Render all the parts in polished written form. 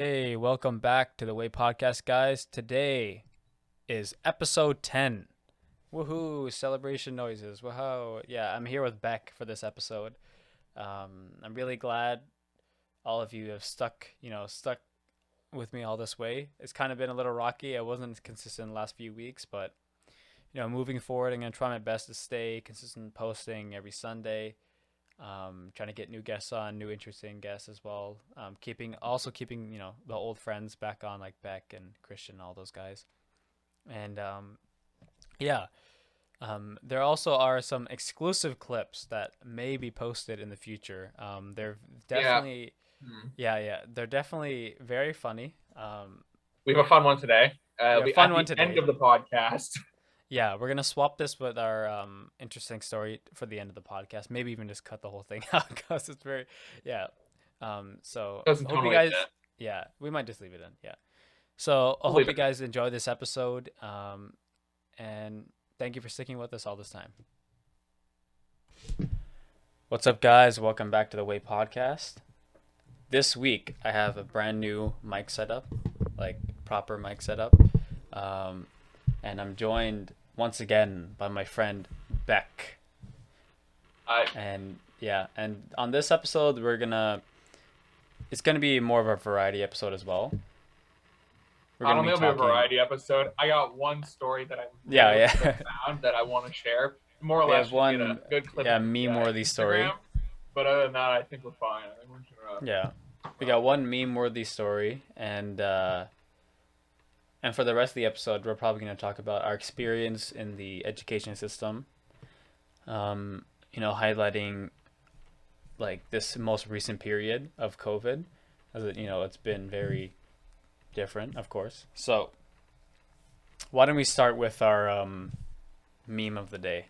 Hey, welcome back to the Way Podcast, guys. Today is episode 10. Woohoo, celebration noises. Woohoo. Yeah, I'm here with Beck for this episode. I'm really glad all of you have stuck with me all this way. It's kind of been a little rocky. I wasn't consistent the last few weeks, but moving forward, I'm going to try my best to stay consistent posting every Sunday. Trying to get new guests on, new interesting guests as well. Keeping the old friends back on, like Beck and Christian, all those guys. And yeah, there also are some exclusive clips that may be posted in the future. They're Yeah. definitely, Hmm. they're definitely very funny. We have a fun one today. Yeah, At fun one the end of today. the podcast. Yeah, we're gonna swap this with our interesting story for the end of the podcast. Maybe even just cut the whole thing out because it's very, yeah. So Doesn't I hope you totally guys, fit. yeah, we might just leave it in. Yeah. So I We'll leave hope it you guys enjoy this episode. And thank you for sticking with us all this time. What's up, guys? Welcome back to the Way Podcast. This week I have a brand new mic setup, like proper mic setup. Um, and I'm joined once again by my friend Beck. I And yeah, and on this episode it's gonna be more of a variety episode as well. We're I gonna don't be think it'll be a talking. variety episode. I got one story that I Yeah, really yeah. found that I want to share. More or We less have just get a one, good clip yeah, of the meme worthy Instagram. story. But other than that, I think we're fine. I think we're just gonna Yeah, we got one meme worthy story, and for the rest of the episode, we're probably gonna talk about our experience in the education system. Highlighting like this most recent period of COVID, as it's been very different, of course. So why don't we start with our meme of the day?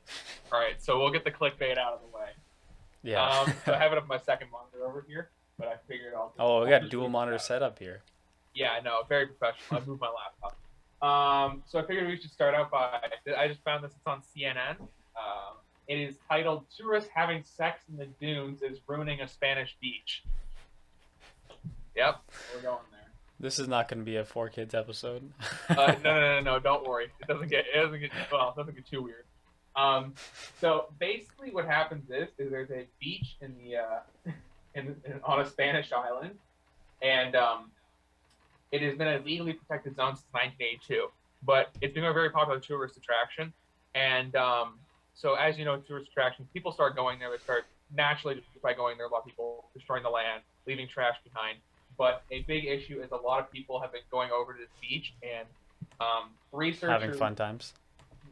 all right. So we'll get the clickbait out of the way. Yeah. So I have it up my second monitor over here, but I figured Oh, we I'll got just dual read this monitor out. setup here. Yeah, I know, very professional. I moved my laptop. So I figured we should start out by. I just found this. It's on CNN. It is titled "Tourists Having Sex in the Dunes is Ruining a Spanish Beach." Yep, we're going there. This is not going to be a 4 kids episode. No. Don't worry. It doesn't get too weird. Um, so basically, what happens is there's a beach in the on a Spanish island, and it has been a legally protected zone since 1982, but it's been a very popular tourist attraction. And so, as you know, tourist attractions, people start going there. They start naturally just by going there. A lot of people destroying the land, leaving trash behind. But a big issue is a lot of people have been going over to this beach, and Having researchers, fun times.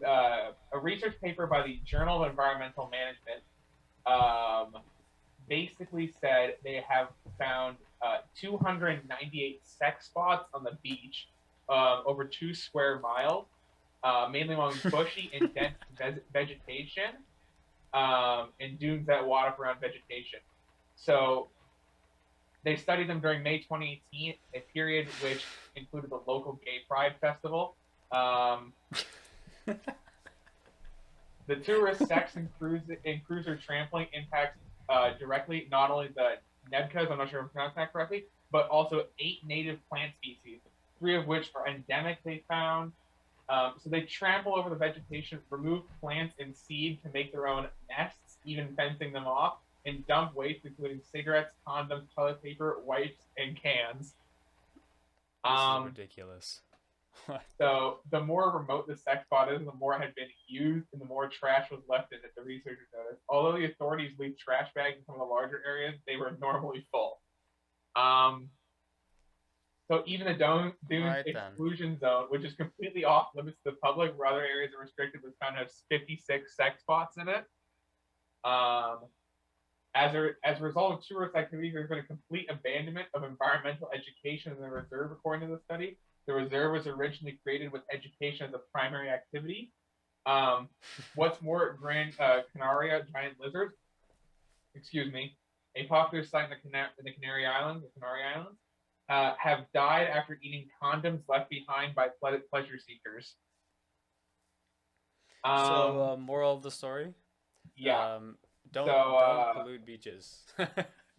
a research paper by the Journal of Environmental Management um, basically said they have found 298 sex spots on the beach over 2 square miles, mainly among bushy and dense vegetation and dunes that water around vegetation. So they studied them during May 2018, a period which included the local gay pride festival. Um, the tourist sex and cruiser trampling impacts directly not only the nebkas, I'm not sure if I'm pronouncing that correctly, but also 8 native plant species, 3 of which are endemic, they found. So they trample over the vegetation, remove plants and seed to make their own nests, even fencing them off, and dump waste, including cigarettes, condoms, toilet paper, wipes, and cans. This is Um, ridiculous. So the more remote the sex spot is, the more it had been used and the more trash was left in it, the researchers noticed. Although the authorities leave trash bags in some of the larger areas, they were normally full. Um, so even the All Dunes right then. exclusion zone, which is completely off limits to the public, where other areas are restricted, was found to have 56 sex spots in it. Um, as a result of tourist activity, there's been a complete abandonment of environmental education in the reserve, according to the study. The reserve was originally created with education as a primary activity. Um, what's more, Gran Canaria giant lizards, excuse me, a popular site in the Canary Islands, have died after eating condoms left behind by pleasure seekers. So, Um, moral of the story: yeah. um, So don't pollute beaches.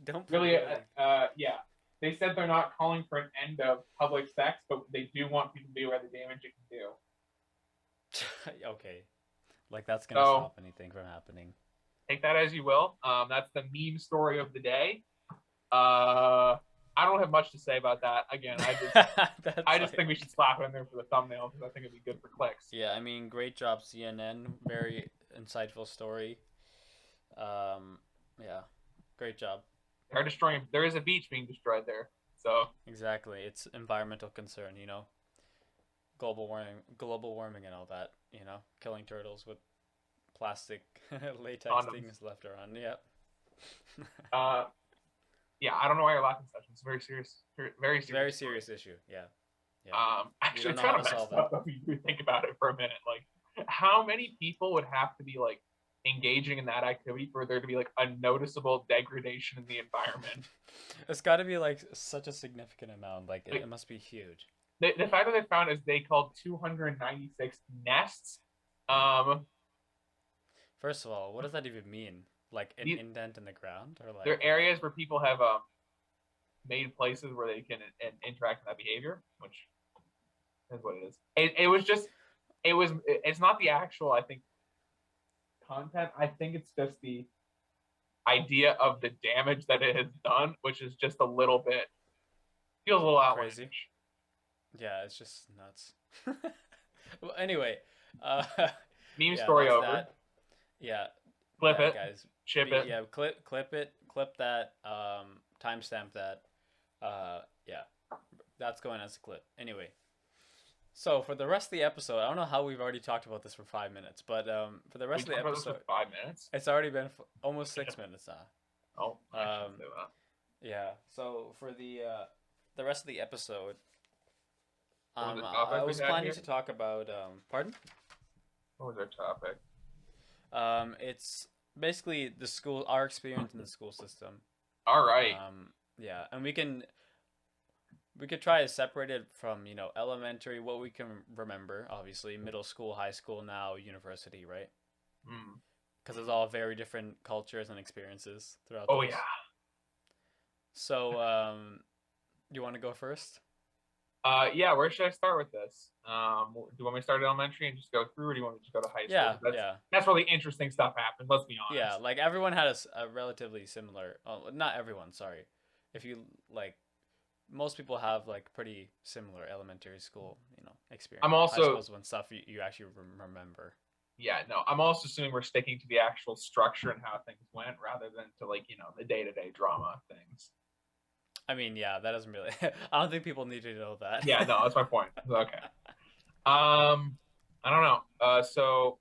Don't really, pollute any. yeah. they said they're not calling for an end of public sex, but they do want people to be aware of the damage it can do. Okay, like that's gonna So stop anything from happening. take that as you will. That's the meme story of the day. Uh, I don't have much to say about that. Again, I That's just like, think we should slap it in there for the thumbnail because I think it'd be good for clicks. yeah. I mean, great job, CNN. Very insightful story. Um, yeah, great job. They're destroying. There is a beach being destroyed there. So Exactly. It's environmental concern. You know, global warming, and all that. You know, killing turtles with plastic latex condoms. things left around. Yep. Uh, yeah, I don't know why you're laughing, such. It's very serious. Very It's a very serious story. serious issue. Yeah. Yeah. We Actually, don't it's know how kind to of messed solve it. up if you think about it for a minute. Like, how many people would have to be like engaging in that activity for there to be like a noticeable degradation in the environment? It's got to be like such a significant amount. Like it Like, must be huge. the fact that they found is they called 296 nests. Um, First of all, what does that even mean? Like an these, indent in the ground, or they're like what? areas where people have made places where they can interact with that behavior, which is what it is. It was just it's not the actual I think content. I think it's just the idea of the damage that it has done, which is just a little bit feels a little Crazy. outlandish. Yeah, it's just nuts. Well, anyway, Meme yeah, story that's over. that. Yeah, Clip yeah, it, guys. ship it. Yeah, clip it, clip that. Timestamp that. Yeah, that's going as a clip. Anyway, so for the rest of the episode, I don't know how we've already talked about this for 5 minutes, but for the We rest of the talked about this for episode, 5 minutes. it's already been almost 6 minutes now. Oh, I shouldn't Um, say that. yeah. So for the rest of the episode, What was the I topic we was had planning here? to talk about pardon. What was our topic? It's basically the school, our experience in the school system. All right. Yeah, and we could try to separate it from elementary, what we can remember, obviously middle school, high school, now university, right? Hmm. Because it's all very different cultures and experiences throughout Oh yeah. those. So, you want to go first? Yeah. Where should I start with this? Do you want me to start at elementary and just go through, or do you want me to just go to high school? Yeah, yeah, That's where the interesting stuff happens. Let's be yeah. honest. Like everyone had a relatively similar. Oh, not everyone. Sorry. If you like, most people have like pretty similar elementary school, I'm experience. High school also is when stuff you actually remember. yeah, no, I'm also assuming we're sticking to the actual structure and how things went rather than to like, the day-to-day drama of things. I mean, yeah, that doesn't really. I don't think people need to know that. Yeah, no, that's my point. Okay. I don't know. So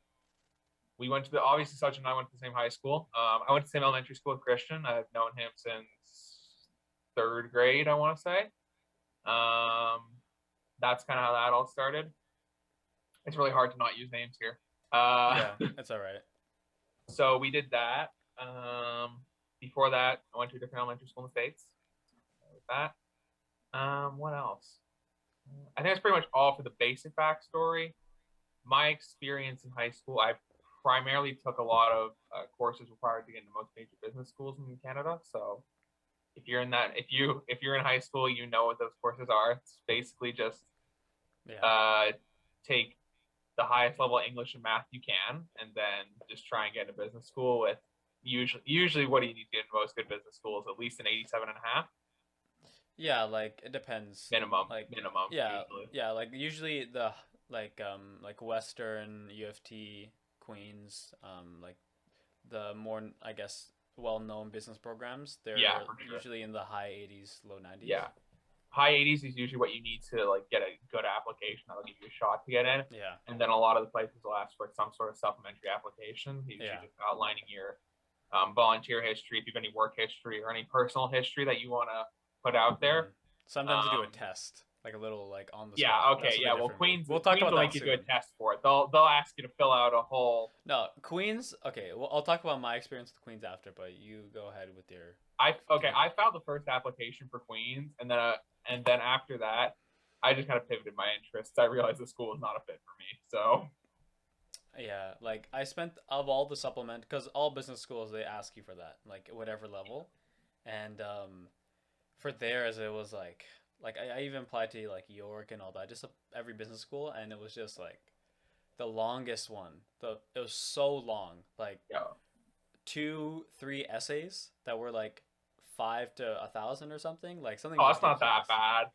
we went to the obviously Sach and I went to the same high school. I went to the same elementary school with Christian. I've known him since third grade, I want to say. Um, that's kind of how that all started. It's really hard to not use names here. Yeah, it's all right. So we did that. Before that, I went to a different elementary school in the States. With that. What else? I think that's pretty much all for the basic backstory. My experience in high school, I primarily took a lot of courses required to get into most major business schools in Canada. So if you're in that, if you're in high school, you know what those courses are. It's basically just Yeah. take the highest level of English and math you can, and then just try and get into business school with usually what do you need to get into most good business schools? At least an 87.5 Yeah, like it depends. minimum. Like Minimum yeah, usually. yeah, like usually the like Western, U of T, Queens, like the more, I guess, well-known business programs, they're Yeah, for sure. usually in the high 80s, low 90s. Yeah. High 80s is usually what you need to like get a good application that'll give you a shot to get in. Yeah. And then a lot of the places will ask for some sort of supplementary application, usually Yeah. just outlining your volunteer history, if you have any work history or any personal history that you want to put out there. Sometimes they do a test, like a little like on the Yeah, spot. okay, That's what yeah. they Well, did for me. Queens We'll talk Queens about will that make you do a soon. test for it. They'll ask you to fill out a whole. No, Queens. Okay, well, I'll talk about my experience with Queens after, but you go ahead with your. I filed the first application for Queens, and then after that, I just kind of pivoted my interests. I realized the school was not a fit for me, so Yeah, like I spent of all the supplement because all business schools they ask you for that, like whatever level, and for theirs it was like I even applied to like York and all that, just every business school, and it was just like the longest one. It was so long, like Yeah. 2, 3 essays that were like 5 to 1,000 or something, like something Oh, it's not that ridiculous. bad.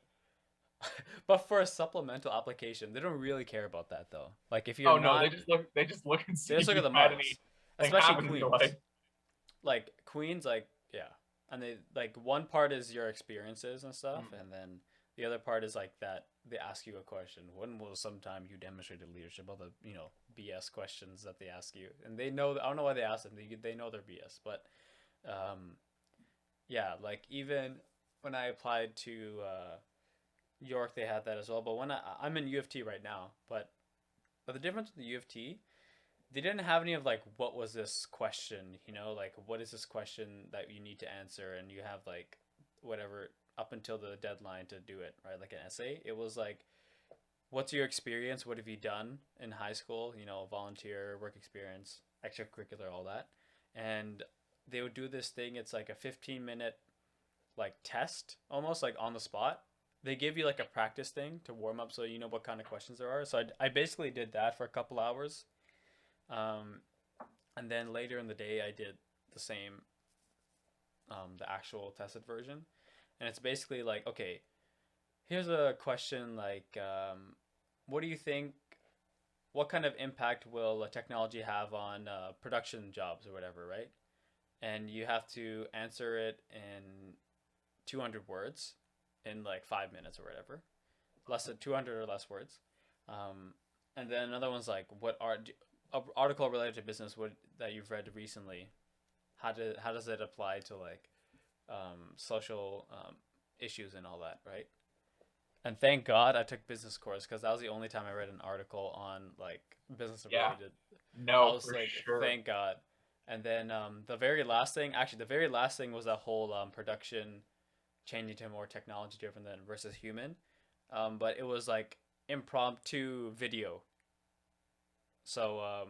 But for a supplemental application, they don't really care about that though. Like if you're Oh no, not, they just look and see they just if look at you've the had marks, anything especially happen in your life. Queens. Like Queens, like yeah, and they like one part is your experiences and stuff, Mm. and then the other part is like that they ask you a question. When was sometime you demonstrated leadership? All the BS questions that they ask you, and they know. I don't know why they ask them. They know they're BS, but um, yeah, like even when I applied to York, they had that as well. But I'm in U of T right now, but the difference with the U of T, they didn't have any of like what was this question, like what is this question that you need to answer, and you have like whatever up until the deadline to do it, right? Like an essay. It was like, what's your experience? What have you done in high school? Volunteer, work experience, extracurricular, all that. And they would do this thing. It's like a 15-minute like test, almost like on the spot. They give you like a practice thing to warm up, so you know what kind of questions there are. So I basically did that for a couple hours, um, and then later in the day I did the same, the actual tested version. And it's basically like, okay, here's a question like, what do you think? What kind of impact will technology have on production jobs or whatever, right? And you have to answer it in 200 words in like 5 minutes or whatever, less than 200 or less words. Um, and then another one's like, what are article related to business that you've read recently? How does it apply to like social issues and all that, right? And thank God I took business course because that was the only time I read an article on like business Yeah. related. I No, was for like, sure. thank God. And then the very last thing was that whole production changing to more technology driven than versus human. But it was like impromptu video. So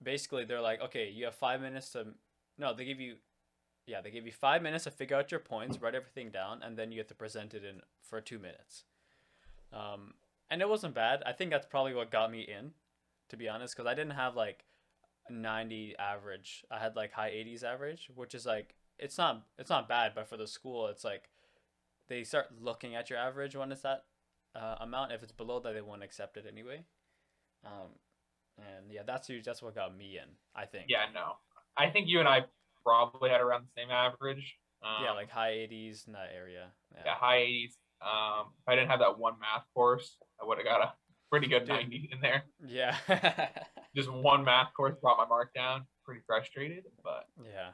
basically, they're like, okay, you have 5 minutes to. No, they give you 5 minutes to figure out your points, write everything down, and then you have to present it in for 2 minutes. Um, and it wasn't bad. I think that's probably what got me in, to be honest, because I didn't have like 90 average. I had like high 80s average, which is like it's not bad, but for the school, it's like they start looking at your average when it's that amount. If it's below that, they won't accept it anyway. Um, and yeah, that's what got me in. I think. Yeah, no. I think you and I probably had around the same average. Yeah, like high 80s in that area. Yeah, Yeah, high 80s. If I didn't have that one math course, I would have got a pretty good dude. 90 in there. Yeah, Just one math course brought my mark down. Pretty frustrated, but yeah,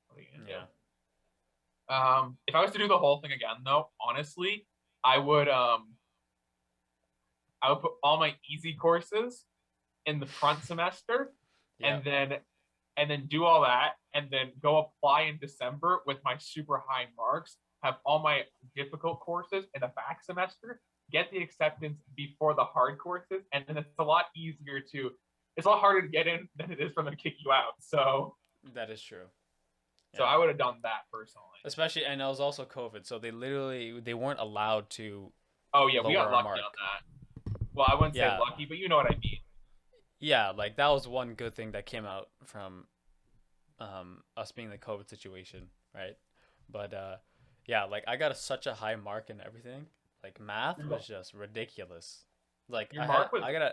what are you gonna yeah. do? If I was to do the whole thing again, though, honestly, I would I would put all my easy courses in the front semester, Yeah, and then do all that, and then go apply in December with my super high marks. Have all my difficult courses in the back semester. Get the acceptance before the hard courses, and then it's a lot easier to. It's a lot harder to get in than it is for them to kick you out. that is true. So Yeah. I would have done that personally. Especially, and it was also COVID, so they weren't allowed to Oh yeah, we lower got our lucky on mark. that. Well, I wouldn't say Yeah, lucky, but you know what I mean. yeah, like that was one good thing that came out from us being in the COVID situation, right? But yeah, like I got such a high mark in everything. Like math Your, was just ridiculous. Like your mark was good.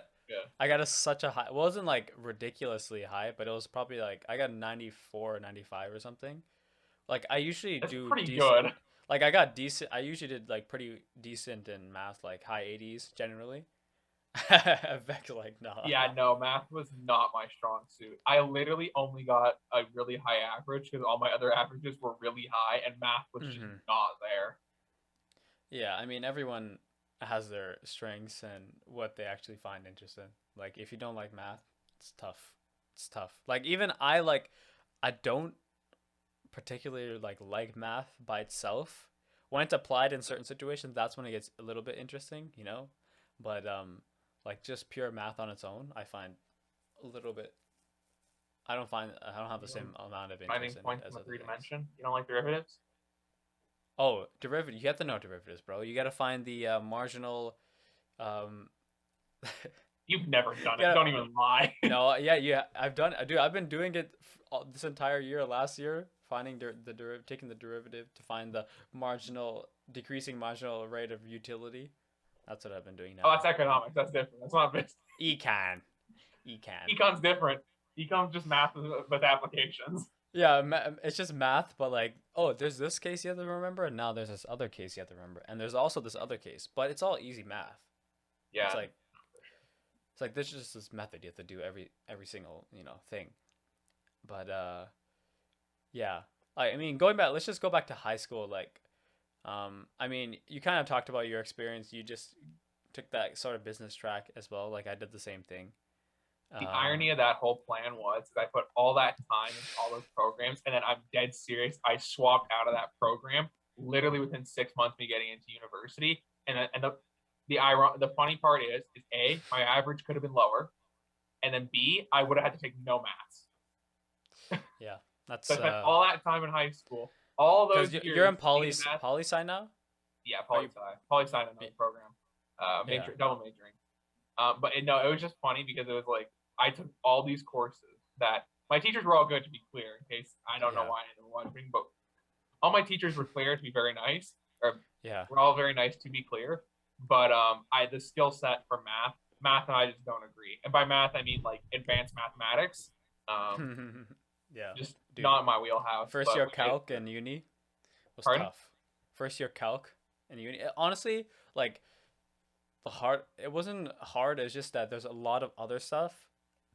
I got a such a high. It wasn't like ridiculously high, but it was probably like I got 94 or 95 or something. Like I usually That's do pretty decent. good. Like I got decent. I usually did like pretty decent in math, like high 80s generally. Beck's like, nah. Yeah, no, math was not my strong suit. I literally only got a really high average because all my other averages were really high, and math was just Hmm. not there. Yeah, I mean everyone has their strengths and what they actually find interesting. Like if you don't like math, it's tough. It's tough. Like even I don't particularly like math by itself. When it's applied in certain situations, that's when it gets a little bit interesting. But like just pure math on its own, I find a little bit. I don't have the You know, same amount of finding interest in it points in as the other three things. dimension. You don't like derivatives? Oh, derivative. You have to know derivatives, bro. You got to find the marginal. Um, You've never done it. yeah. Don't even lie. No, yeah, yeah. I've done. Dude, I've been doing it this entire year. Last year, finding taking the derivative to find the marginal, decreasing marginal rate of utility. That's what I've been doing Oh, now. that's economics. That's different. That's not business. Econ, econ. Econ's different. Econ's just math with applications. Yeah, it's just math, but like, oh, there's this case you have to remember, and now there's this other case you have to remember, and there's also this other case, but it's all easy math. It's Yeah. like it's like there's just this method you have to do every single thing. But yeah, I mean, going back, let's just go back to high school. Like, I mean, you kind of talked about your experience. You just took that sort of business track as well. Like I did the same thing. The Um, irony of that whole plan was that I put all that time into all those programs, and then I'm dead serious. I swapped out of that program literally within 6 months of me getting into university. And the funny part is A, my average could have been lower, and then B, I would have had to take no maths. yeah, So that's I spent all that time in high school, all those because you're years in poly taking math. poli sci now. Yeah, Are you? poli sci, another program, Yeah, double majoring. But no, it was just funny because it was like I took all these courses that my teachers were all good, to be clear, in case I don't know yeah, why anyone was wondering, but all my teachers were clear, to be very nice, or yeah. we're all very nice, to be clear. But I the skill set for math and I just don't agree. And by math I mean like advanced mathematics. Um, Yeah, just dude. not my wheelhouse. First But year we made it calc through. and uni was Pardon? tough. First year calc and uni. Honestly, like the hard. It wasn't hard. It's just that there's a lot of other stuff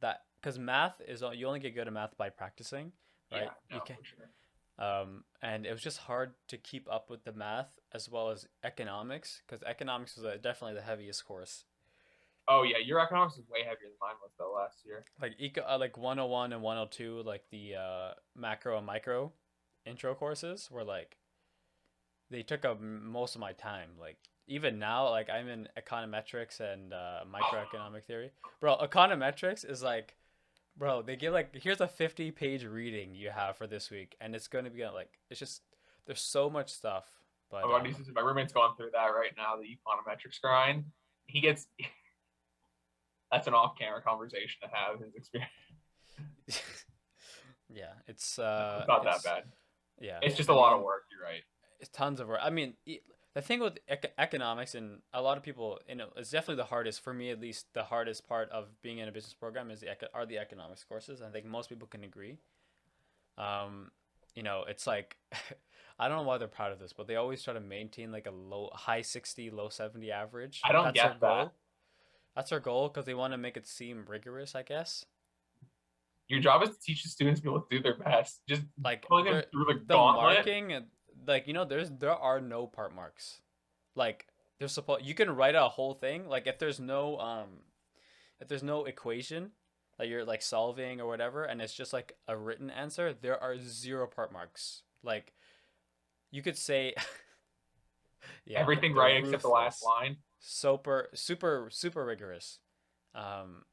that because math is you only get good at math by practicing, Yeah, right? no, You can for sure. and it was just hard to keep up with the math as well as economics because economics was definitely the heaviest course. Oh yeah, your economics is way heavier than mine was though last year. Like like 101 and 102, like the macro and micro intro courses were like they took up most of my time. Like even now, like I'm in econometrics and microeconomic theory. Bro, econometrics is like, bro, they give like here's a 50-page reading you have for this week, and it's gonna be like it's just there's so much stuff. But My roommate's going through that right now, the econometrics grind. He gets that's an off-camera conversation to have his experience. yeah, It's not that it's bad. yeah. It's just a I lot of mean, work. You're right. it's tons of work. I mean, the thing with economics and a lot of people, it's definitely the hardest for me at least. The hardest part of being in a business program is are the economics courses. I think most people can agree. Um, it's like I don't know why they're proud of this, but they always try to maintain like a high 60, low 70 average. I don't That's their get that. goal. That's their goal because they want to make it seem rigorous, I guess. Your job is to teach the students to be able to do their best. Just Like pulling them through the the gauntlet. marking, like there are no part marks. Like there's supposed you can write a whole thing. Like if there's no equation that you're like solving or whatever, and it's just like a written answer, there are zero part marks. Like you could say, yeah, Everything they're right except the last ruthless, line. super rigorous. Um,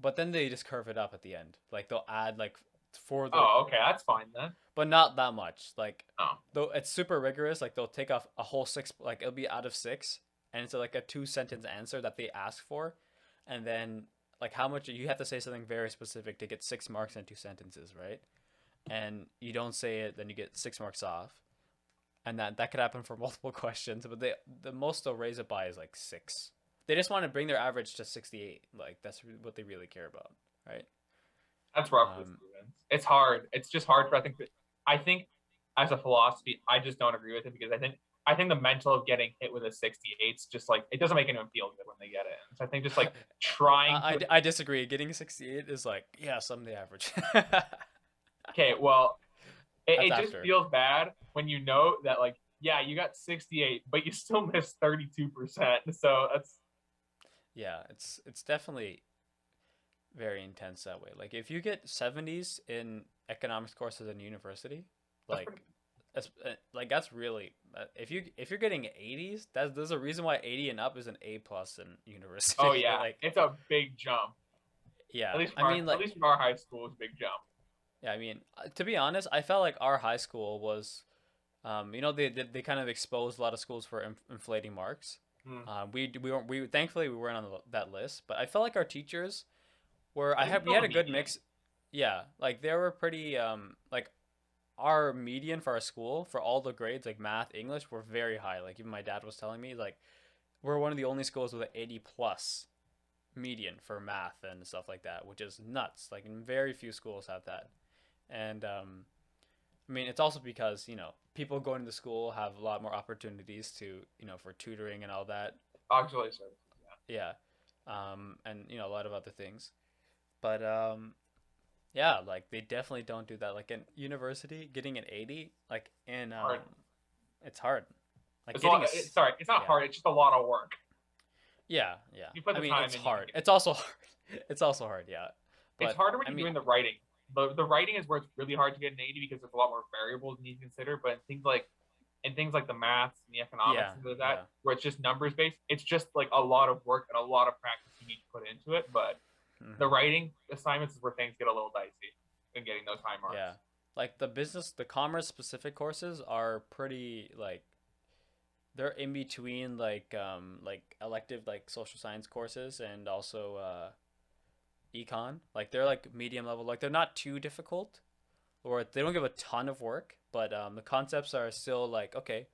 but then they just curve it up at the end. Like they'll add like for the Oh, okay, that's fine then. but not that much. Like Oh, though it's super rigorous. Like they'll take off a whole six. Like it'll be out of six, and it's like a 2 sentence answer that they ask for, and then like how much you have to say something very specific to get 6 marks in 2 sentences, right? And you don't say it, then you get 6 marks off, and that could happen for multiple questions. But the most they'll raise it by is like six. They just want to bring their average to 68. Like that's what they really care about, right? that's rough for the Um, students. It's hard. It's just hard for I think as a philosophy, I just don't agree with it because I think the mental of getting hit with a 68 is just like it doesn't make anyone feel good when they get it. So I think just like trying to I disagree. Getting a 68 is like, yes, I'm the average. okay, well, That's it just after. feels bad when you know that like yeah, you got 68, but you still missed 32%. So that's Yeah, it's definitely very intense that way. Like if you get 70s in economics courses in university, that's pretty. that's really if you're getting 80s, there's a reason why 80 and up is an A plus in university. Oh yeah, Like it's a big jump. yeah, At least from our high school, it's a big jump. yeah, I mean to be honest, I felt like our high school was They kind of exposed a lot of schools for inflating marks. Hmm. We weren't we thankfully we weren't on that list, but I felt like our teachers were I think we still had the a good median. mix. Yeah, like they were pretty like our median for our school for all the grades like math, English were very high. Like even my dad was telling me like we're one of the only schools with an 80 plus median for math and stuff like that, which is nuts. Like very few schools have that. And I mean, it's also because people going to school have a lot more opportunities to for tutoring and all that. Auxiliary services. Yeah, and a lot of other things. But yeah, like they definitely don't do that. Like in university, getting an 80, like in Hard. it's hard. Like It's a lot. getting a Sorry, it's not yeah, hard. It's just a lot of work. yeah. You put I the mean, time it's in, you can hard. get. It's also hard. It's also hard. Yeah, It's but harder when I you're mean, doing the writing. The writing is where it's really hard to get an 80 because there's a lot more variables you need to consider. But in things like the maths and the economics yeah, and things like that, yeah. where it's just numbers based, it's just like a lot of work and a lot of practice you need to put into it. But the Hmm. writing assignments is where things get a little dicey in getting those high marks. Yeah. Like the commerce specific courses are pretty like they're in between like elective like social science courses and also econ. Like they're like medium level. Like they're not too difficult or they don't give a ton of work, but the concepts are still like okay,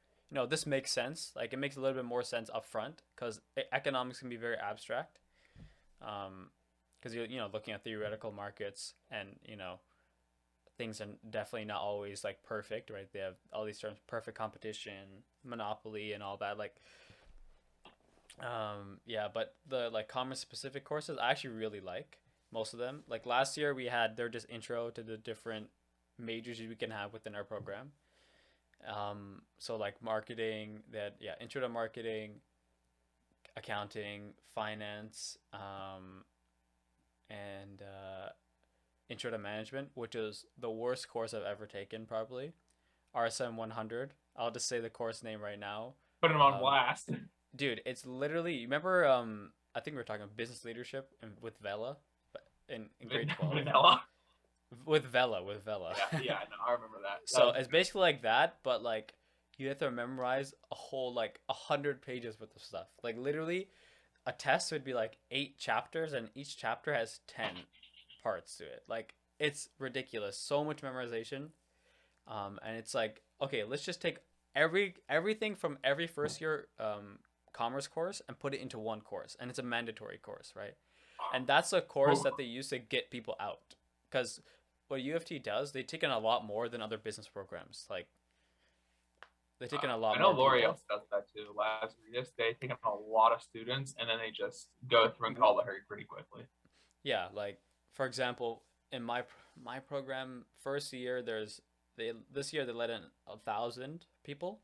this makes sense. Like it makes a little bit more sense up front because economics can be very abstract. Because you're looking at theoretical markets and things are definitely not always like perfect, right? They have all these terms, perfect competition, monopoly, and all that. Like, yeah, but the like commerce specific courses I actually really like most of them. Like last year we had they're just intro to the different majors we can have within our program. So like marketing, that yeah, intro to marketing, accounting, finance, and intro to management, which is the worst course I've ever taken, probably. RSM 100. I'll just say the course name right now. Putting them on Um, blast. Dude, it's literally. You remember? I think we were talking business leadership with Vela, but in grade 12. Vanilla. With Vela. Yeah, yeah, no, I remember that. That So was it's basically like that, but like you have to memorize a whole like 100 pages worth of stuff. Like literally, a test would be like 8 chapters, and each chapter has 10 parts to it. Like it's ridiculous. So much memorization. And it's like, okay, let's just take everything from every first year commerce course and put it into one course, and it's a mandatory course, right? And that's a course oh, that they use to get people out, because what U of T does, they take in a lot more than other business programs. Like they take in a I lot know more L'Oreal people. does that too. Lazarus, they take on a lot of students and then they just go through and call the hurry pretty quickly. Yeah, like for example, in my program first year, they this year they let in 1,000 people.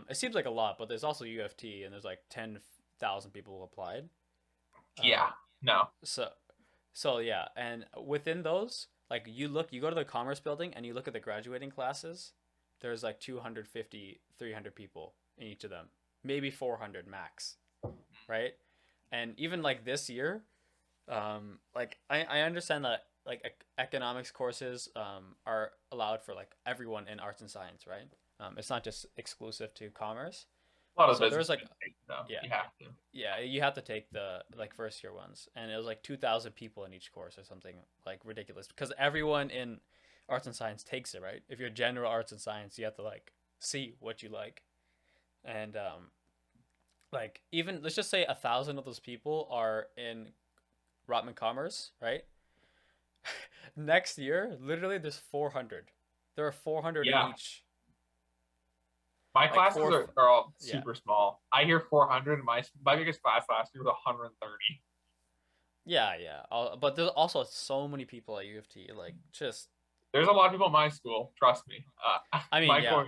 It seems like a lot, but there's also UFT, and there's like 10,000 people who applied. Yeah, Um, no, so so yeah, and within those, like you go to the commerce building and you look at the graduating classes. There's like 250, 300 people in each of them, maybe 400 max, right? And even like this year, like I understand that like economics courses are allowed for like everyone in arts and science, right? It's not just exclusive to commerce. a lot of the So business there's like students take it though. yeah, You have to. yeah, you have to take the like first year ones, and it was like 2,000 people in each course or something like ridiculous because everyone in arts and science takes it, right? If you're general arts and science, you have to like see what you like, and like even let's just say 1,000 of those people are in Rotman Commerce, right? Next year, literally, there's 400. There are 400 in Yeah, each. my Like classes four, are all yeah, super small. I hear 400. My biggest class last year was 130. yeah. But there's also so many people at U of T. Like, just, There's a lot of people in my school. Trust me. I mean, My yeah. core.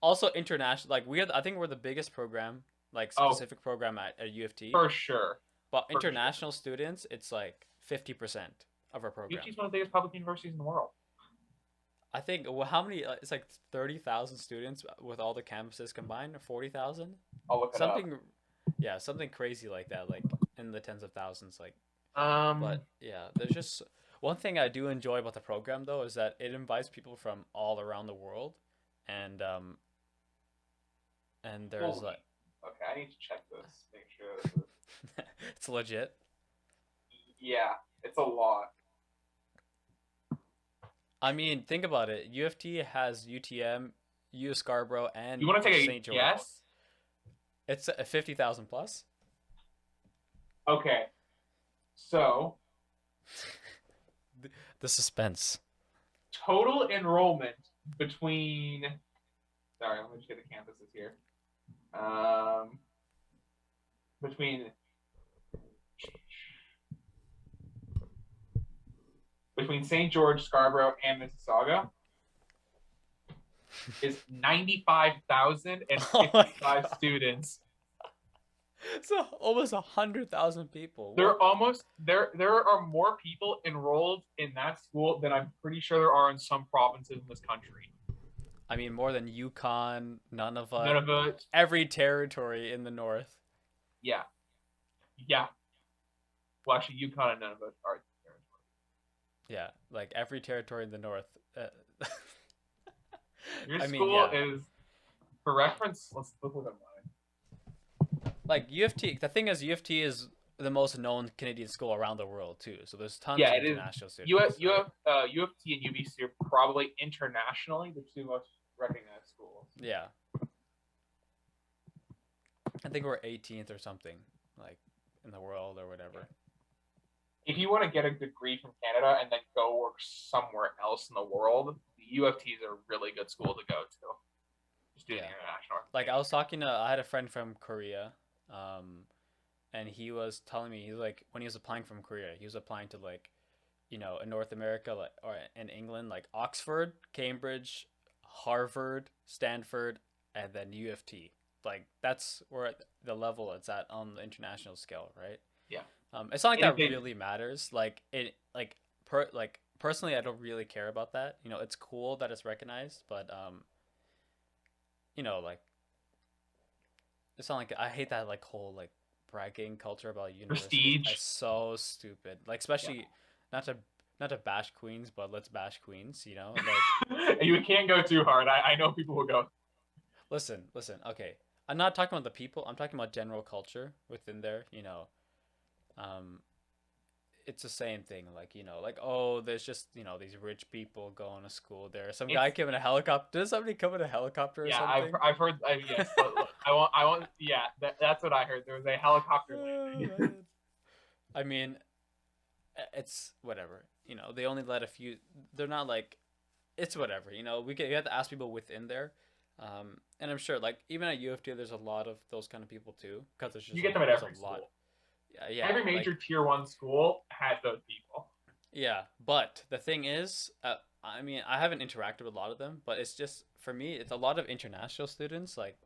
Also, international. Like, I think we're the biggest program, like, Oh, specific program at U of T. for sure, But for sure. international students, it's like 50% of our UT program. is one of the biggest public universities in the world. I think, well, how many? It's like 30,000 students with all the campuses combined, or 40,000? I'll look it up. Something, yeah, something crazy like that, like in the tens of thousands. Like, Um, but yeah, there's just one thing I do enjoy about the program though is that it invites people from all around the world, and and there's like Holy. Okay, I need to check this. Make sure this is. it's legit. Yeah, it's a lot. I mean, think about it. U of T has UTM, U Scarborough, You and want to take a St. George. guess? It's a 50,000 plus. Okay, so The suspense. total enrollment between. Sorry, let me just get the campuses here. Between St. George, Scarborough, and Mississauga is 95,055 Oh my god! students. So almost 100,000 people. There are more people enrolled in that school than I'm pretty sure there are in some provinces in this country. I mean, more than Yukon, None Nunavut, of it. every territory in the north. Yeah, yeah. Well, actually, Yukon and none of it are territory. Yeah, like every territory in the north. Your I mean, school yeah. is, for reference, let's look at mine. Like U of T, the thing is, U of T is the most known Canadian school around the world too. So there's tons Yeah, of it is. international students. U of T and UBC are probably internationally the two most recognized schools. Yeah, I think we're 18th or something, like in the world or whatever. If you want to get a degree from Canada and then go work somewhere else in the world, the U of T is a really good school to go to. Just doing international. Like I had a friend from Korea, and he was telling me he's like when he was applying from Korea, he was applying to like, in North America, like or in England, like Oxford, Cambridge, Harvard, Stanford, and then U of T. Like that's where the level it's at on the international scale, right? Yeah. It's not like that really matters. Personally, I don't really care about that. It's cool that it's recognized, but like it's not like I hate that like whole like bragging culture about universities. Prestige. It's so stupid. Like especially not to not to bash Queens, but let's bash Queens. Like you can't go too hard. I know people will go. Listen. Okay, I'm not talking about the people. I'm talking about general culture within there. Um, it's the same thing. Like oh, there's just these rich people going to school there. Some guy came in a helicopter. Did somebody come in a helicopter or something? Yeah, I've heard. Yes, but I want. Yeah, that's what I heard. There was a helicopter landing. I mean, it's whatever. They only let a few. They're not like, it's whatever. You have to ask people within there. And I'm sure, like even at U of T, there's a lot of those kind of people too, because there's just you get them at every school. Yeah, every major tier 1 school has those people. Yeah, but the thing is, I mean, I haven't interacted with a lot of them, but it's just for me, it's a lot of international students, like,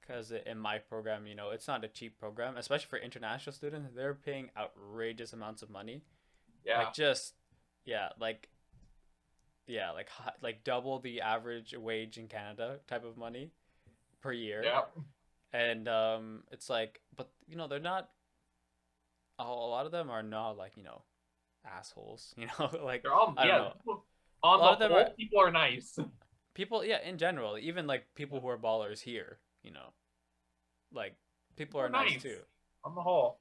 because in my program, it's not a cheap program, especially for international students. They're paying outrageous amounts of money. Yeah. Like just, yeah, like double the average wage in Canada type of money per year. Yeah. And it's like, but they're not. A lot of them are not like assholes. Like they're all I don't know. On a lot of them people are nice. People, yeah, in general, even like people who are ballers here, like people are nice too. On the whole,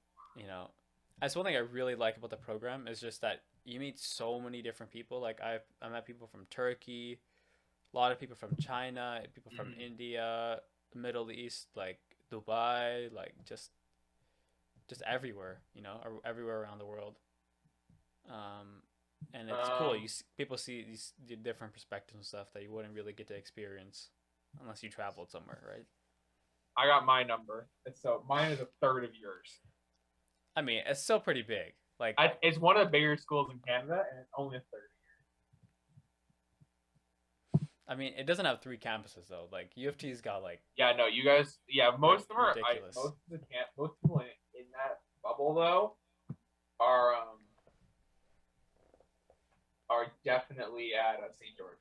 that's one thing I really like about the program is just that you meet so many different people. Like I met people from Turkey, a lot of people from China, people from India, Middle East, like Dubai, like just everywhere, everywhere around the world. And it's cool. People see these different perspectives and stuff that you wouldn't really get to experience unless you traveled somewhere, right? I got my number, so mine is a third of yours. I mean, it's still pretty big. Like it's one of the bigger schools in Canada, and it's only a third of yours. I mean, it doesn't have 3 campuses though. Like U of T's got like. Yeah, no, you guys. Yeah, most of them are. Ridiculous. Most people in that bubble though are definitely at St. George,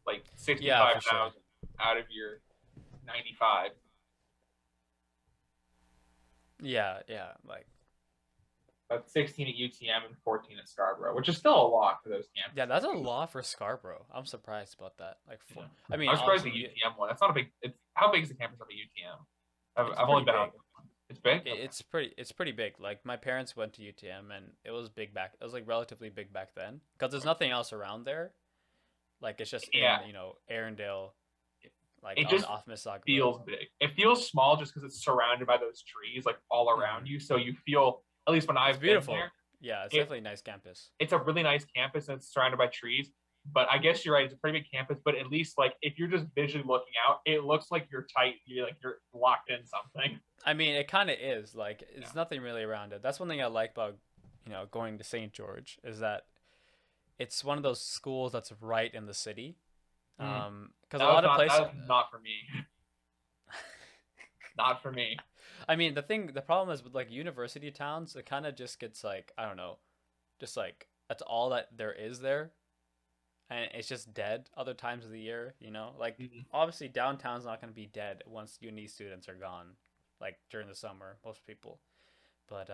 like 65,000 out of your 95. Yeah, like About 16 at UTM and 14 at Scarborough, which is still a lot for those Yeah, campuses. that's a lot for Scarborough. I'm surprised about that. Like, Yeah. I I mean, was surprised the obviously, UTM one. That's not a big. It's how big is the campus of a UTM? it's I've only pretty been out big. there once. It's big. Okay. It's pretty big. Like my parents went to UTM and it was big back. It was like relatively big back then because there's nothing else around there. Like it's just Yeah, in Arendelle, like it on just off Mississauga Road. feels big. It feels small just because it's surrounded by those trees like all around Hmm. you. So you feel, at least when It's I've been beautiful. there, Yeah, it's it definitely a nice campus. it's a really nice campus and it's surrounded by trees. But I guess you're right. It's a pretty big campus, but at least like if you're just visually looking out, it looks like you're tight. You're locked in something. I mean, it kind of is. Like, Yeah. it's nothing really around it. That's one thing I like about going to St. George is that it's one of those schools that's right in the city. Mm. Because a lot of That places, was not for me. Not for me. I mean, the problem is with like university towns, it kind of just gets like, I don't know, just like that's all that there is there, and it's just dead other times of the year. Like Mm-hmm. obviously downtown's not going to be dead once uni students are gone, like during the summer, most people. But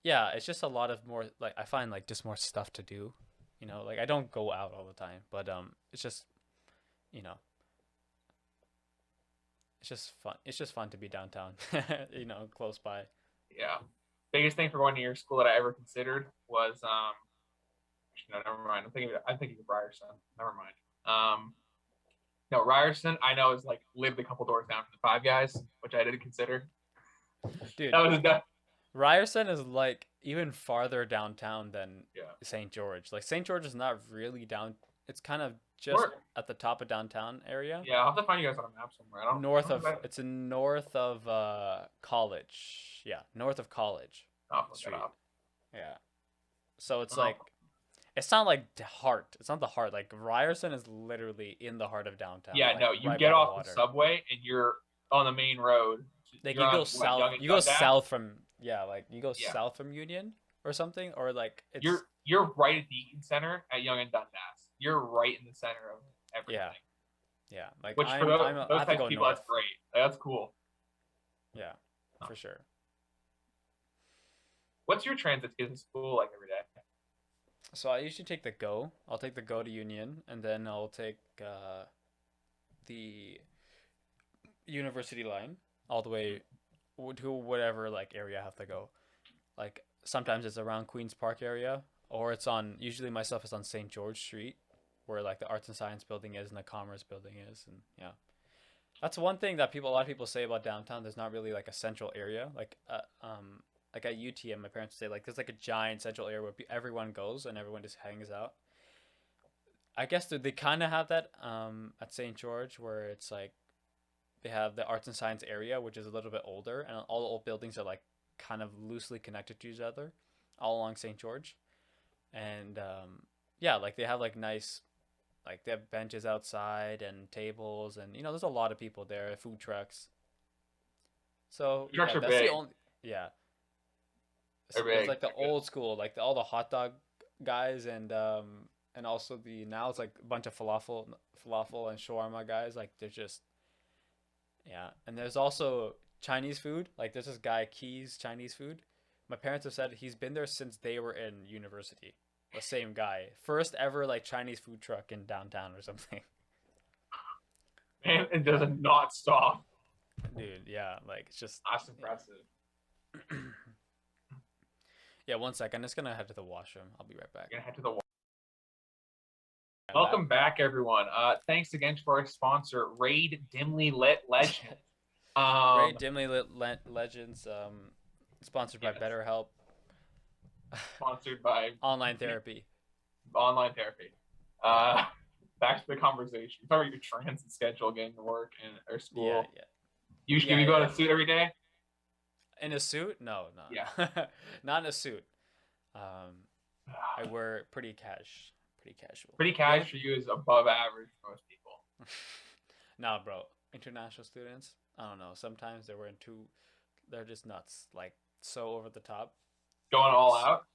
yeah, it's just a lot of more like I find like just more stuff to do. Like I don't go out all the time, but it's just you know, it's just fun. It's just fun to be downtown, close by. Yeah. Biggest thing for going to your school that I ever considered was no, never mind. I'm thinking of Ryerson. Never mind. No, Ryerson I know is like lived a couple doors down from the Five Guys, which I did consider. Dude, That was that. Ryerson is like even farther downtown than Yeah. St. George. Like St. George is not really down. It's kind of just Where, at the top of downtown area. yeah, I'll have to find you guys on a map somewhere. I North don't know of if it's in north of College. Yeah, north of College I'll look it Street. up. Yeah. So it's Oh. like it's not like the heart. It's not the heart. Like Ryerson is literally in the heart of downtown, Yeah, like no, you right get by the off the water. subway and you're on the main road. Like You're you on go what, south. Young and You go Dundas? south from yeah, like you go Yeah. south from Union or something, or like it's You're right at the Eaton Center at Young and Dundas. You're right in the center of everything. yeah. Yeah, like Which for I those have to types go of people, north. that's great. That's cool. Yeah, Oh. for sure. What's your transit to school like every day? So I usually take the go. I'll take the go to Union, and then I'll take the University line all the way to whatever like area I have to go. Like sometimes it's around Queens Park area, or it's on. Usually my stuff is on St. George Street, where like the Arts and Science building is and the Commerce building is, and yeah. That's one thing that a lot of people say about downtown. There's not really like a central area, like at UTM. My parents say like there's like a giant central area where everyone goes and everyone just hangs out. I guess they kind of have that at St. George, where it's like they have the arts and science area, which is a little bit older, and all the old buildings are like kind of loosely connected to each other, all along St. George, and yeah, like they have like nice like they have benches outside and tables, and there's a lot of people there, food trucks. So Trucks yeah, are that's the big. only yeah. They're There's big. like the They're good. old school, like all the hot dog guys, and also the now it's like a bunch of falafel and shawarma guys. Like they're just yeah, and there's also Chinese food. Like there's this guy Keys Chinese food. My parents have said he's been there since they were in university. The same guy, first ever like Chinese food truck in downtown or something. Man, it does not stop. Dude, yeah, like it's just That's impressive. yeah. One sec, I'm just gonna head to the washroom. I'll be right back. We're gonna head to the I'm back. welcome back, everyone. Thanks again to our sponsor, Raid Dimly Lit Legend. Ray Dimly Lit Legends, sponsored by Yes. BetterHelp. Sponsored by Online therapy. online therapy. Uh, back to the conversation. Talk about your transit schedule, getting to work and or school. Yeah, yeah. Usually, Yeah, you go in yeah. a suit every day. In a suit? No, no. Yeah. Not in a suit. I wear pretty casual. Pretty cash for you is above average for most people. Nah, bro. International students, I don't know. Sometimes they're wearing they're just nuts. Like, so over the top. Going all out.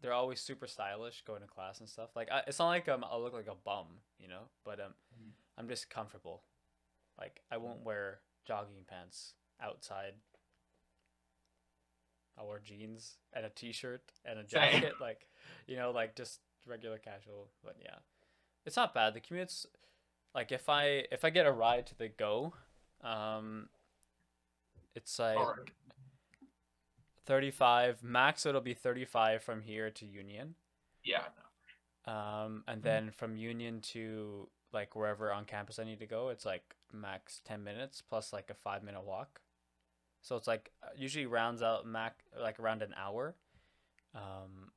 They're always super stylish going to class and stuff. Like, it's not like I'll look like a bum, but I'm just comfortable. Like, I won't wear jogging pants outside. I wore jeans and a t-shirt and a Same. jacket, like, like just regular casual. But yeah, it's not bad. The commute's like if I get a ride to the go, um, it's All like right. 35 max. It'll be 35 from here to Union, Yeah, and no. then from Union to like wherever on campus I need to go, it's like max 10 minutes plus like a 5 minute walk. So it's like usually rounds out max like around an hour. Um,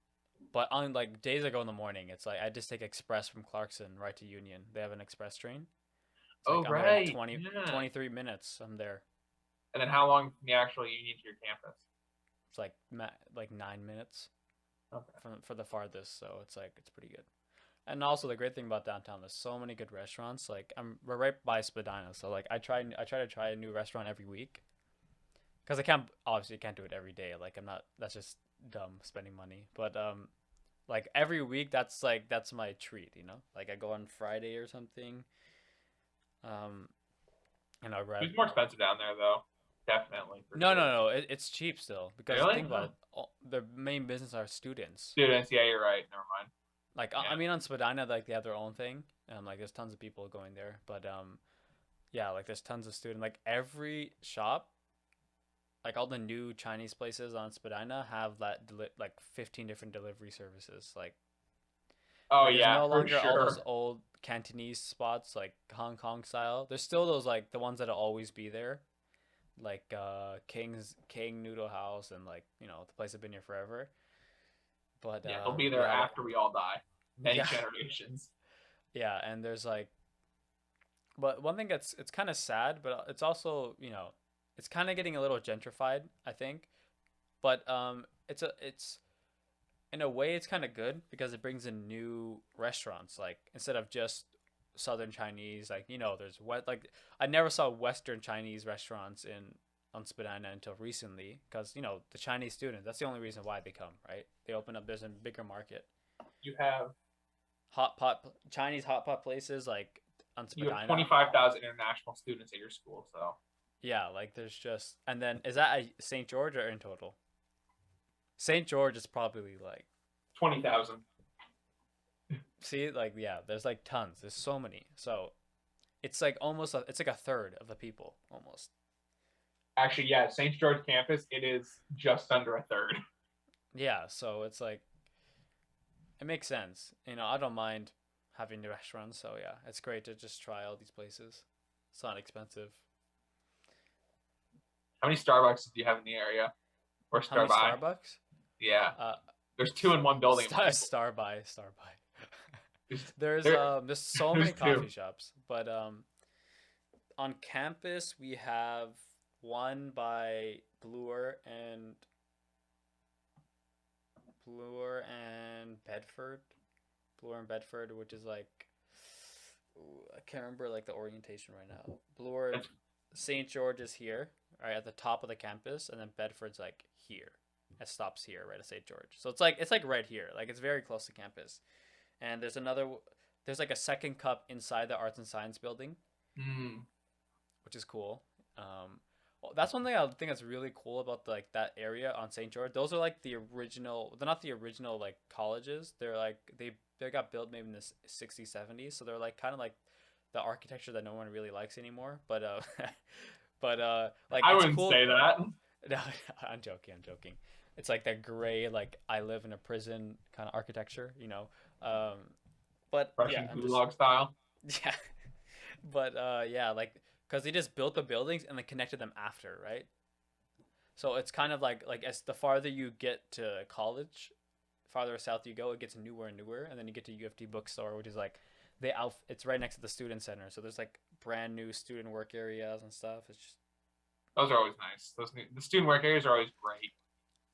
but on like days I go in the morning, it's like I just take express from Clarkson right to Union. They have an express train. It's like Oh, I'm there in right. 20 Yeah. 23 minutes. I'm there. And then how long from the actual union to your campus? It's like like 9 minutes Okay. from for the farthest. So it's like it's pretty good. And also the great thing about downtown, there's so many good restaurants. Like we're right by Spadina, so like I try to try a new restaurant every week because I can't obviously can't do it every day. Like I'm not that's just dumb spending money. But like every week that's my treat. Like I go on Friday or something. Um, and I grab. It's more expensive down there, though. Definitely, for No, no, sure. no. It's cheap still because Really? think about Oh. it. The main business are students. Students, yeah, you're right. Never mind. Like I Yeah. mean, on Spadina, like they have their own thing. Like there's tons of people going there, but yeah, like there's tons of students. Like every shop, like all the new Chinese places on Spadina have like 15 different delivery services. Oh, There's yeah, no for longer all those sure. old Cantonese spots like Hong Kong style. There's still those like the ones that'll always be there, like King Noodle House and like the place have been here forever. But Yeah, they'll be there yeah, after we all die. Many yeah, generations. yeah, and there's like, but one thing that's it's kind of sad, but it's also it's kind of getting a little gentrified, I think. But it's in a way it's kind of good because it brings in new restaurants. Like instead of just Southern Chinese, like there's what like I never saw Western Chinese restaurants in on Spadina until recently because the Chinese students. That's the only reason why they come, right? They open up there's a bigger market. You have Hot pot Chinese hot pot places like on you have Spadina. 25,000 international students at your school, so Yeah, like there's just and then is that a St. George or in total? St. George is probably like 20,000. see like yeah, there's like tons. There's so many. So it's like it's like a third of the people almost. Actually, yeah, St. George campus, it is just under a third. Yeah, so it's like it makes sense. I don't mind having the restaurants, so yeah, it's great to just try all these places. It's not expensive. How many Starbucks do you have in the area? Or How many Starbucks? Starbucks? Yeah. Uh, There's two in one building in my school. Star by. There's, There's there, there's so there's many two. coffee shops, but on campus we have one by Bloor and Bedford. Bloor and Bedford, which is like I can't remember like the orientation right now. Bloor That's, St. George is here, right at the top of the campus, and then Bedford's like here. It stops here, right at St. George. So it's like right here. Like it's very close to campus. And there's like a second cup inside the arts and science building, mm, which is cool. That's one thing I think that's really cool about like that area on St. George. Those are like the original. They're not the original like colleges. They're like they got built maybe in the 60s, 70s. So they're like kind of like the architecture that no one really likes anymore. But like I it's wouldn't cool. say that. No, I'm joking. I'm joking. It's like that gray, like I live in a prison kind of architecture. Um, but yeah, Russian I'm just gulag style. yeah, but yeah, like because they just built the buildings and then connected them after, right? So it's kind of like as the farther you get to college, farther south you go, it gets newer and newer, and then you get to UFT bookstore, which is like it's right next to the student center, so there's like brand new student work areas and stuff. It's just Those are always nice. The student work areas are always great.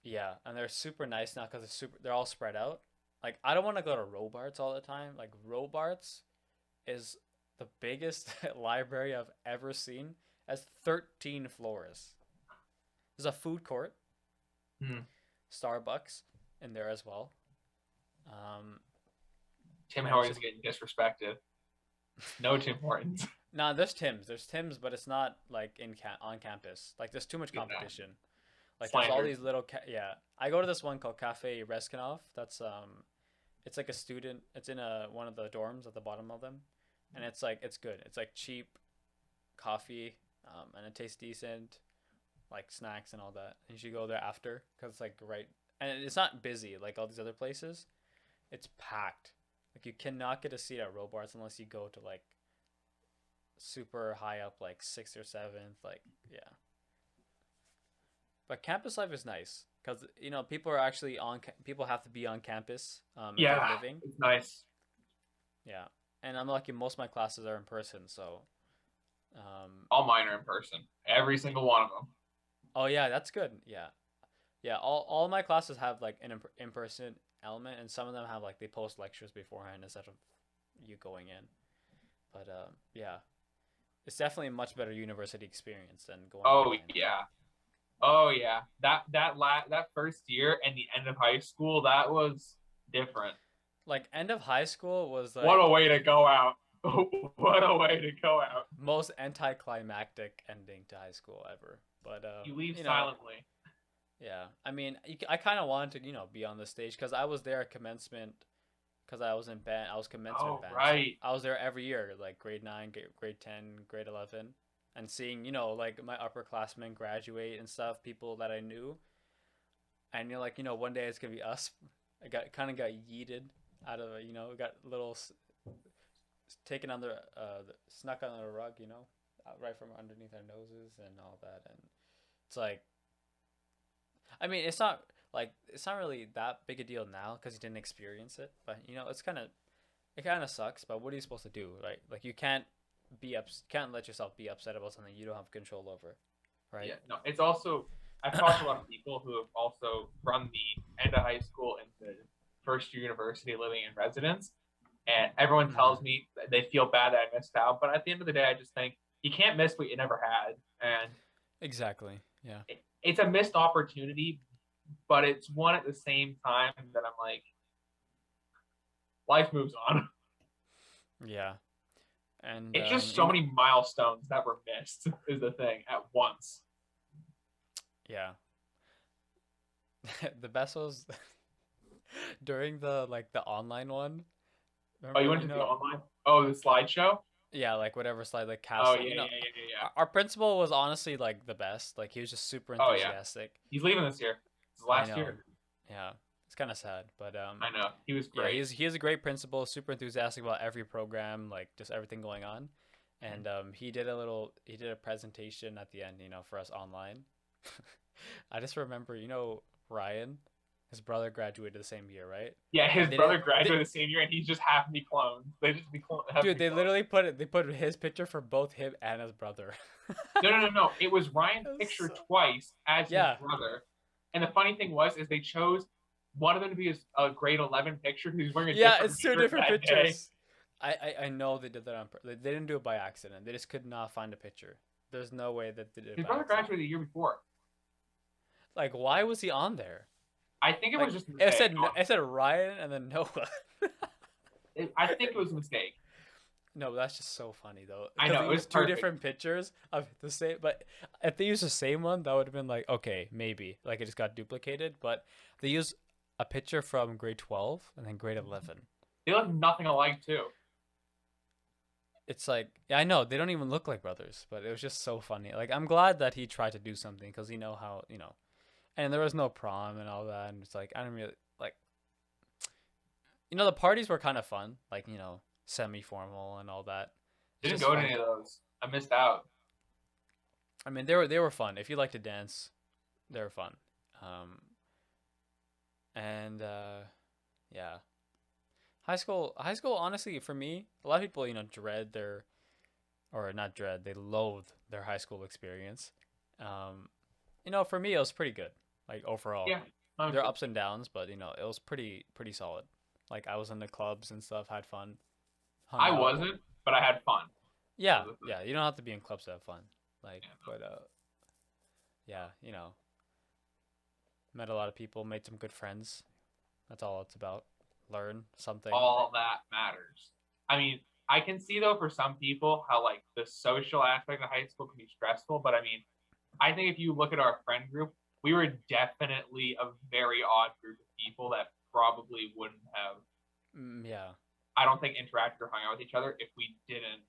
yeah, and they're super nice now because they're all spread out. Like I don't want to go to Robarts all the time. Like Robarts is the biggest library I've ever seen. It has 13 floors. There's a food court, Hmm. Starbucks in there as well. Um, Tim and it's Hortons just getting disrespected. No Tim Hortons. nah. There's Tim's, but it's not like on campus. Like there's too much Yeah. competition. Like there's all Slandered. these little yeah. I go to this one called Cafe Reskinov. That's it's like a student. It's in a one of the dorms at the bottom of them, and it's like it's good. It's like cheap coffee, and it tastes decent, like snacks and all that. And you should go there after because it's like right, and it's not busy like all these other places. It's packed. Like you cannot get a seat at Robarts unless you go to like super high up, like sixth or seventh. Like yeah, but campus life is nice because people are actually people have to be on campus if they're Yeah, living. it's nice. Yeah, and I'm lucky most of my classes are in person. So um, All mine are in person. Every single one of them. oh yeah, that's good. Yeah, yeah. All my classes have like an in person element, and some of them have like they post lectures beforehand instead of you going in. But yeah, it's definitely a much better university experience than going Oh online. yeah. Oh yeah. That first year and the end of high school, that was different. Like end of high school was What a like way to go out. What a way to go out. most anticlimactic ending to high school ever. But You leave silently. yeah. I mean, I kind of wanted to be on the stage because I was there at commencement because I was in band. I was commencement Oh band, so right. I was there every year, like grade 9, grade 10, grade 11, and seeing like my upperclassmen graduate and stuff, people that I knew, and you're like, one day it's gonna be us. I got yeeted out of got a little taken under snuck under the rug, right from underneath our noses and all that, and it's like, I mean, it's not really that big a deal now because you didn't experience it, but it kind of sucks. But what are you supposed to do, right? Like you can't let yourself be upset about something you don't have control over, right? Yeah, no, it's also I've talked to a lot of people who have also from the end of high school into first year university living in residence, and everyone Mm-hmm. tells me that they feel bad that I missed out. But at the end of the day, I just think you can't miss what you never had, and Exactly. Yeah. it's a missed opportunity, but it's one at the same time that I'm like, life moves on. Yeah. And It's just so many milestones that were missed is the thing at once. yeah, the best was during the online one. Oh, you Remember, went to the online? Oh, the slideshow? yeah, like whatever slide, like Oh castle. yeah, yeah, yeah, yeah, yeah. Our principal was honestly like the best. Like he was just super Oh yeah. enthusiastic. He's leaving this year. It's I last know. year. Yeah, it's kind of sad, but I know. He was yeah, great. he's a great principal, super enthusiastic about every program, like just everything going on. And he did a presentation at the end, for us online. I just remember, Ryan, his brother graduated the same year, right? Yeah, And his brother graduated the same year, and he's just half me cloned. They just be have dude, me they cloned. literally they put his picture for both him and his brother. No, no, no, no. It was Ryan's picture So- twice as his yeah, brother. And the funny thing was, is they chose one of them to be his grade 11 picture because he's wearing a yeah, different it's two shirt different that day. pictures. I know they did that on purpose. They didn't do it by accident. They just could not find a picture. There's no way that they did it His by brother accident. graduated the year before. Like, why was he on there? I think it was Like, just a mistake. it said Ryan and then Noah. I think it was a mistake. No, that's just so funny though. I Because know they it was used two perfect. different pictures of the same. But if they used the same one, that would have been like, okay, maybe like it just got duplicated. But they used a picture from grade 12 and then grade 11. They look nothing alike too. It's like, yeah, I know they don't even look like brothers, but it was just so funny. Like I'm glad that he tried to do something because how and there was no prom and all that, and it's like I don't really like. The parties were kind of fun, like semi formal and all that. It's Didn't just go to fun. any of those. I missed out. I mean, they were fun. If you like to dance, they were fun. Um, and yeah, high school. Honestly, for me, a lot of people dread their or not dread, they loathe their high school experience. Um, for me, it was pretty good. Like overall, Yeah, there are ups and downs, but it was pretty solid. Like I was in the clubs and stuff, had fun, hung I out. wasn't, but I had fun. Yeah, yeah. You don't have to be in clubs to have fun. Like, Yeah, no. but yeah, met a lot of people, made some good friends. That's all it's about. Learn something. All that matters. I mean, I can see though for some people how like the social aspect of high school can be stressful, but I mean, I think if you look at our friend group, we were definitely a very odd group of people that probably wouldn't have, Yeah. I don't think, interacted or hung out with each other if we didn't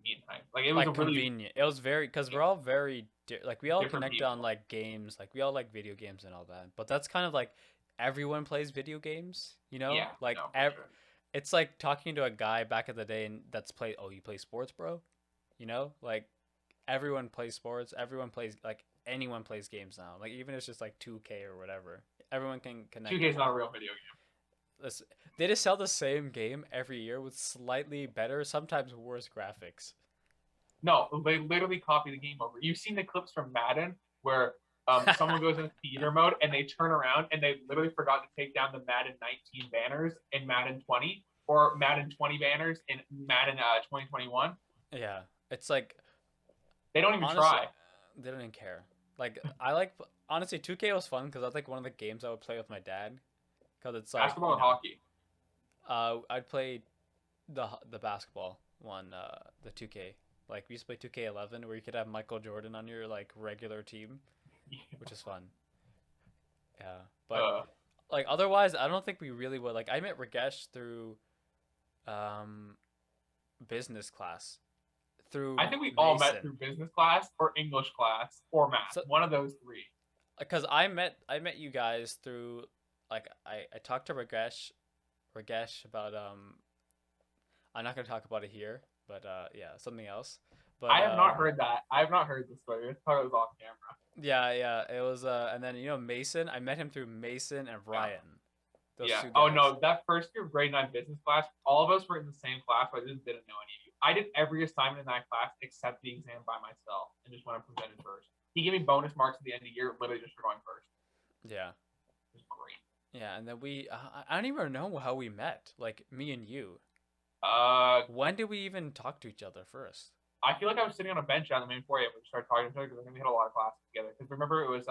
meet in high. Like it was a Like really convenient. It was very because we're all very like we all different connect on people. like games, like we all like video games and all that. But that's kind of like everyone plays video games, you know? Yeah, Like no, for sure. it's like talking to a guy back in the day and that's played. Oh, you play sports, bro? You know, like everyone plays sports. Everyone plays like anyone plays games now. Like even if it's just like 2K or whatever, everyone can connect 2K on is not that. a real video game. This, they just sell the same game every year with slightly better, sometimes worse graphics. No, they literally copy the game over. You've seen the clips from Madden where someone goes in theater mode and they turn around and they literally forgot to take down the Madden 19 banners in Madden 20 or Madden 20 banners in Madden 2021. Yeah, it's like They don't even honestly, try. they don't even care. Like I like honestly, 2K was fun because that's like one of the games I would play with my dad. Because it's like Basketball and hockey. I'd play the basketball one, the 2K. Like we used to play 2K11 where you could have Michael Jordan on your like regular team, which is fun. Yeah, but Uh, like otherwise, I don't think we really would. Like I met Ragesh through um business class through I think we all met Mason. through business class or English class or math. So One of those three. because I met you guys through like I talked to Ragesh about I'm not gonna talk about it here, but yeah, something else. But I have not heard that. I have not heard this story. I thought it was off camera. yeah, it was and then Mason, I met him through Mason and Yeah. Ryan. Those Yeah. two Oh guys. no, that first year of grade 9 business class, all of us were in the same class, but I just didn't know any of you. I did every assignment in that class except the exam by myself and just went and presented first. He gave me bonus marks at the end of the year, literally just for going first. Yeah. It was great. Yeah, and then I don't even know how we met. Like me and you. Uh, When did we even talk to each other first? I feel like I was sitting on a bench on the main foyer when we started talking to each other because I think we had a lot of classes together. Because remember, it was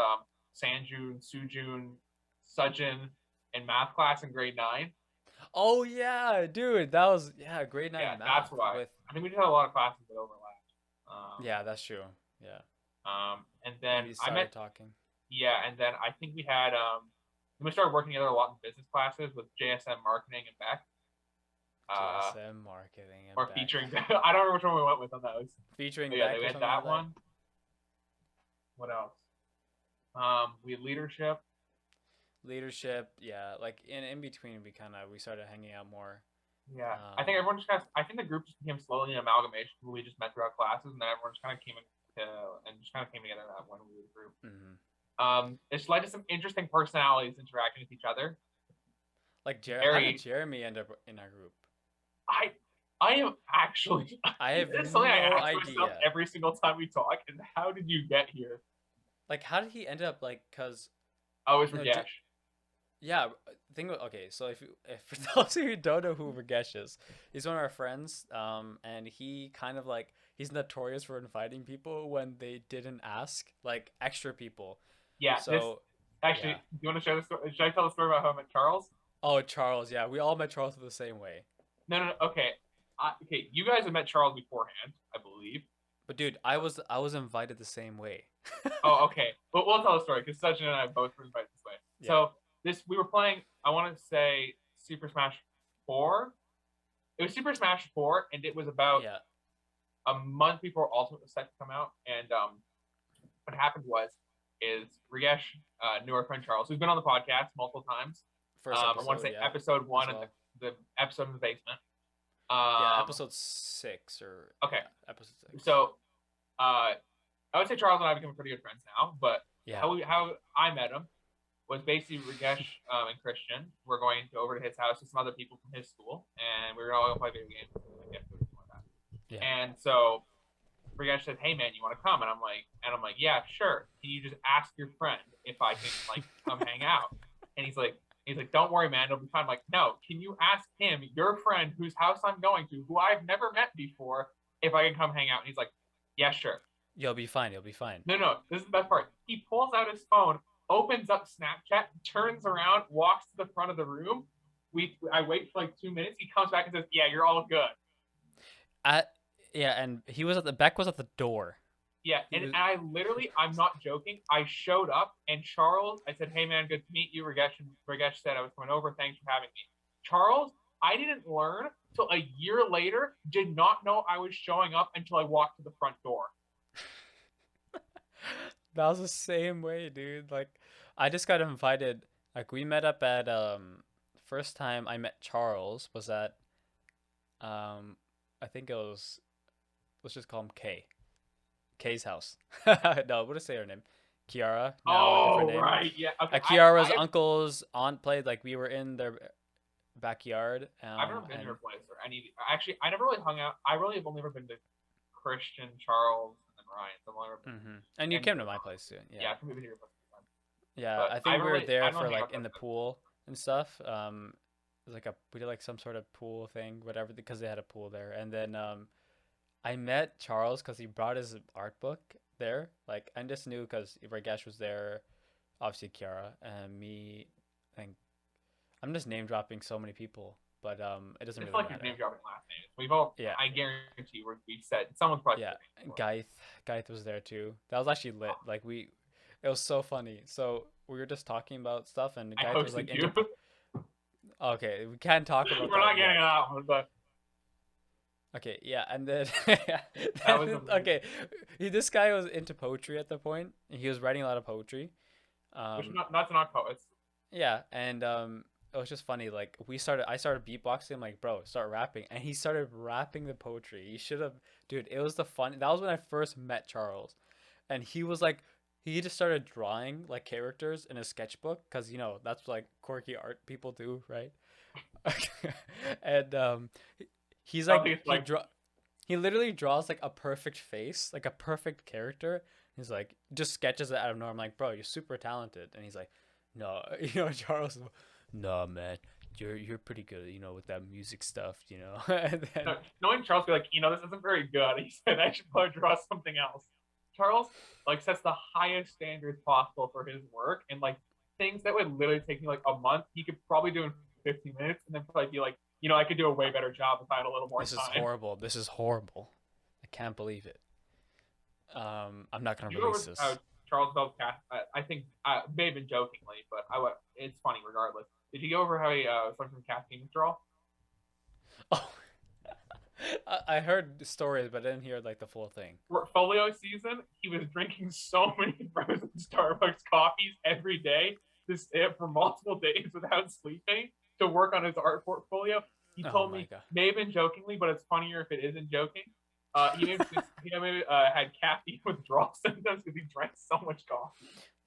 Sanjun, Sujun, Sujin, in math class in grade 9. Oh yeah, dude, that was grade Yeah, 9 that's math why. with I think we just had a lot of classes that overlapped. yeah, that's true. Yeah, And then we I met, started talking. yeah, and then I think we had, we started working together a lot in business classes with JSM marketing and Beck. JSM marketing and Or Beck. featuring, I don't remember which one we went with on those. Featuring But yeah, Beck they or had something like that that. one. What else? We had leadership. Leadership, yeah. Like in between, we started hanging out more. Yeah, I think everyone just kind of, I think the group just became slowly an amalgamation. We just met throughout classes, and then everyone just kind of came in and just kind of came together that one weird group. Mm-hmm. It's led to some interesting personalities interacting with each other. Like how did Jeremy end up in our group? I am actually. I have This is something I no ask myself idea. every single time we talk. And how did you get here? Like, how did he end up like? Cause Oh, it was no, Ragesh. yeah. Okay, so if for those of you who don't know who Ragesh is, he's one of our friends. And he kind of like he's notorious for inviting people when they didn't ask, like extra people. Yeah, this So actually. yeah. Do you want to share the story? Should I tell the story about how I met Charles? Oh, Charles. Yeah, we all met Charles the same way. No. Okay. Okay, you guys have met Charles beforehand, I believe. But dude, I was invited the same way. Oh, okay. But we'll tell the story because Sachin and I both were invited this way. Yeah. So we were playing. I want to say Super Smash 4. It was Super Smash 4, and it was about Yeah. a month before Ultimate was set to come out. And what happened is Ragesh knew our friend Charles, who's been on the podcast multiple times. First episode. I want to say yeah. episode 1 well. and the episode in the basement. Yeah, episode 6 or okay. Yeah, episode 6. So, I would say Charles and I become pretty good friends now. But yeah, how I met him was basically Ragesh and Christian were going over to his house with some other people from his school, and we were all going to play video games and like that. yeah. And so Ragesh said, "Hey man, you want to come?" And I'm like, "Yeah, sure. Can you just ask your friend if I can like come hang out?" And he's like, "Don't worry, man. It'll be fine." I'm like, "No, can you ask him, your friend, whose house I'm going to, who I've never met before, if I can come hang out?" And he's like, "Yeah, sure." You'll be fine. You'll be fine. No. This is the best part. He pulls out his phone, opens up Snapchat, turns around, walks to the front of the room. I wait for like 2 minutes. He comes back and says, "Yeah, you're all good." Yeah, and Beck was at the door. Yeah, He and was I'm not joking. I showed up and Charles, I said, "Hey man, good to meet you." Regesh said I was coming over. Thanks for having me. Charles, I didn't learn till a year later. Did not know I was showing up until I walked to the front door. that was the same way, dude. Like, I just got invited. Like, we met up at first time I met Charles was at um I think it was, let's just call him K. K's house. No, we'll just say her name. Kiara, now a different Oh name. right, yeah. Okay, At Kiara's I uncle's aunt played, like we were in their backyard. I've never been to And her place or any. Actually, I never really hung out. I really have only ever been to Christian, Charles, and then Ryan. So I've only ever been and you any came of to their my houses. place too. Yeah. Yeah, I've been to your place a few times. Yeah, But I think we were I there don't for hang like out in that the much. pool and stuff. It was like a we did like some sort of pool thing, whatever, because they had a pool there. And then I met Charles because he brought his art book there. Like I just knew because Ragesh was there, obviously Kiara and me. And I'm just name dropping so many people, but it doesn't It's really like you're matter. name dropping last names. We've all. Yeah, I guarantee we've said someone's probably yeah. said your name before. Gaith was there too. That was actually lit. Like it was so funny. So we were just talking about stuff, and I Gaith was like hosted into. you. Okay, we can't talk about We're that not getting yet. that one, but Okay, yeah, and then that was amazing. okay, this guy was into poetry at the point. He was writing a lot of poetry. Which Um, not to knock poets. yeah, and it was just funny. Like I started beatboxing. I'm like, bro, start rapping, and he started rapping the poetry. He should have, dude. It was the fun. That was when I first met Charles, and he was like, he just started drawing like characters in his sketchbook because that's like quirky art people do, right? And he's I don't like think it's like he literally draws like a perfect face, like a perfect character. He's like just sketches it out of nowhere. I'm like, bro, you're super talented. And he's like, no, Charles, no man, you're pretty good, with that music stuff, And then knowing Charles be like, this isn't very good. He said I should probably draw something else. Charles like sets the highest standards possible for his work, and like things that would literally take me like a month, he could probably do in 15 minutes, and then probably be like, I could do a way better job if I had a little more this is time. horrible. This is horrible. I can't believe it. I'm not gonna You go over release this. Charles Bell's cast. I think may have been jokingly, but it's funny regardless. Did you go over how he started from casting withdrawal? Oh, I heard stories, but I didn't hear like the full thing. Portfolio season, he was drinking so many frozen Starbucks coffees every day to stay up for multiple days without sleeping to work on his art portfolio. He Oh told my me, god. may have been jokingly, but it's funnier if it isn't joking. He maybe had caffeine withdrawal symptoms because he drank so much coffee.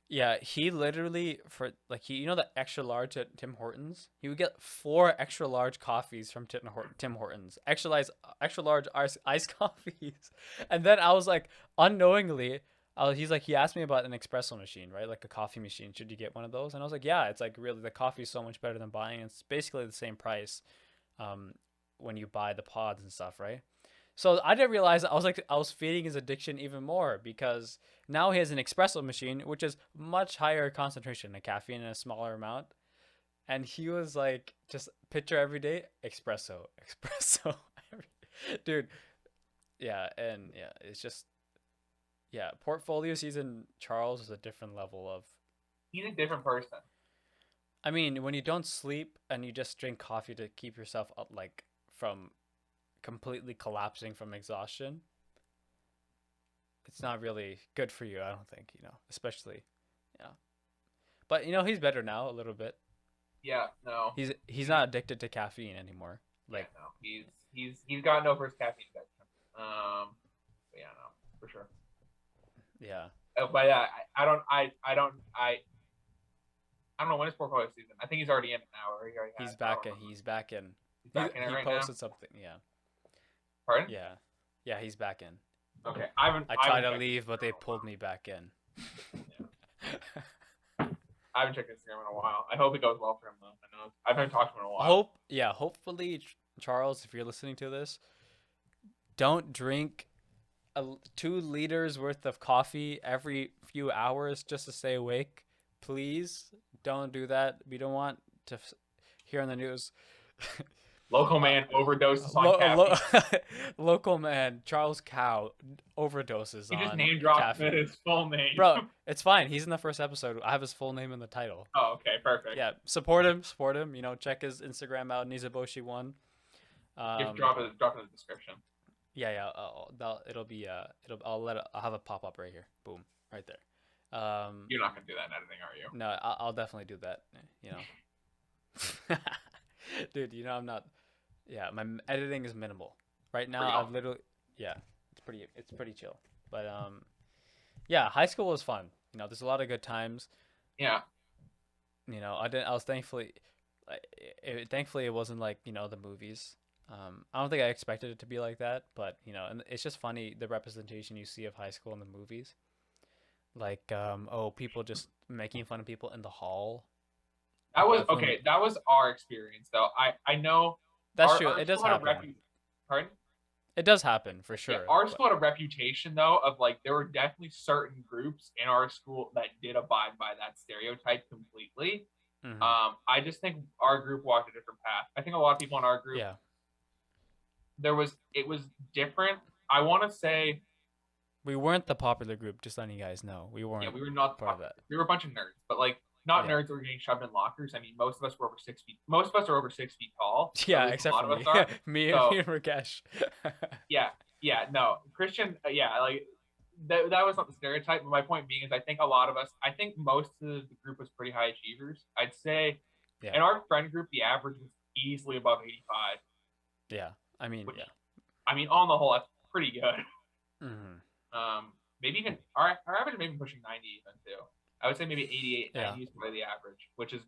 Yeah, he literally for like the extra large at Tim Hortons. He would get 4 extra large coffees from Tim Hortons. Extra large iced coffees, and then I was like, unknowingly, he asked me about an espresso machine, right? Like a coffee machine. Should you get one of those? And I was like, yeah. It's like really the coffee is so much better than buying. It's basically the same price, um, when you buy the pods and stuff, right? So I didn't realize I was feeding his addiction even more because now he has an espresso machine, which is much higher concentration of caffeine in a smaller amount. And he was like, just picture every day, espresso, espresso. Dude, yeah, and yeah, it's just, yeah, portfolio season Charles is a different level of, He's a different person. I mean, when you don't sleep and you just drink coffee to keep yourself up, like, from completely collapsing from exhaustion, it's not really good for you, I don't think, especially, yeah. But he's better now a little bit. Yeah, no. He's not addicted to caffeine anymore. Like, yeah, no. He's gotten over his caffeine addiction. But yeah, no, for sure. yeah. But yeah, I don't know when is portfolio season. I think he's already in it now, or he already has. He's back in. He's back in. He's back in it He right posted now. something. Yeah. Pardon? Yeah. Yeah, he's back in. Okay, I tried to leave, but they pulled me back in. I haven't checked Instagram in a while. I hope it goes well for him though. I know I haven't talked to him in a while. Hopefully, Charles, if you're listening to this, don't drink 2 liters worth of coffee every few hours just to stay awake. Please don't do that. We don't want to hear on the news Local Uh, man overdoses on lo- lo- caffeine. local man Charles Cow overdoses He just on name dropped caffeine. his full name. Bro, it's fine. He's in the first episode. I have his full name in the title. Oh, okay, perfect. Yeah, support him. Support him. You know, check his Instagram out. Nizaboshi1. Just Um, drop it in the description. yeah, yeah. It'll be I'll have a pop up right here. Boom, right there. You're not gonna do that in editing, are you? No, I'll definitely do that. You know, dude. You know I'm not. Yeah, my editing is minimal right now. Pretty I've awesome. literally yeah, it's pretty chill. But yeah, high school was fun. You know, there's a lot of good times. Yeah. You know, I was thankfully, thankfully it wasn't like the movies. I don't think I expected it to be like that, but and it's just funny the representation you see of high school in the movies. Like, oh, people just making fun of people in the hall. That was Everyone, okay. That was our experience, though. I know that's true. our It does school had a happen. Pardon? It does happen for Yeah, sure. our But school had a reputation though of like there were definitely certain groups in our school that did abide by that stereotype completely. mhm. I just think our group walked a different path. I think a lot of people in our group Yeah, it was different. I want to say we weren't the popular group. Just letting you guys know, we yeah, weren't we were not part of that. we were a bunch of nerds, but like not Yeah. nerds that were getting shoved in lockers. I mean, most of us were over 6 feet. Most of us are over 6 feet tall. At Yeah, least a except lot for of us me. are. Me So and Rakesh. yeah, yeah, no, Christian, yeah, like that was not the stereotype. But my point being is, I think a lot of us, I think most of the group was pretty high achievers. I'd say Yeah, in our friend group, the average was easily above 85, yeah. I mean, which yeah. I mean, on the whole, that's pretty good. Hmm. Maybe even our average maybe pushing 90 even too. I would say maybe 88, Yeah, 90 is probably the average, which is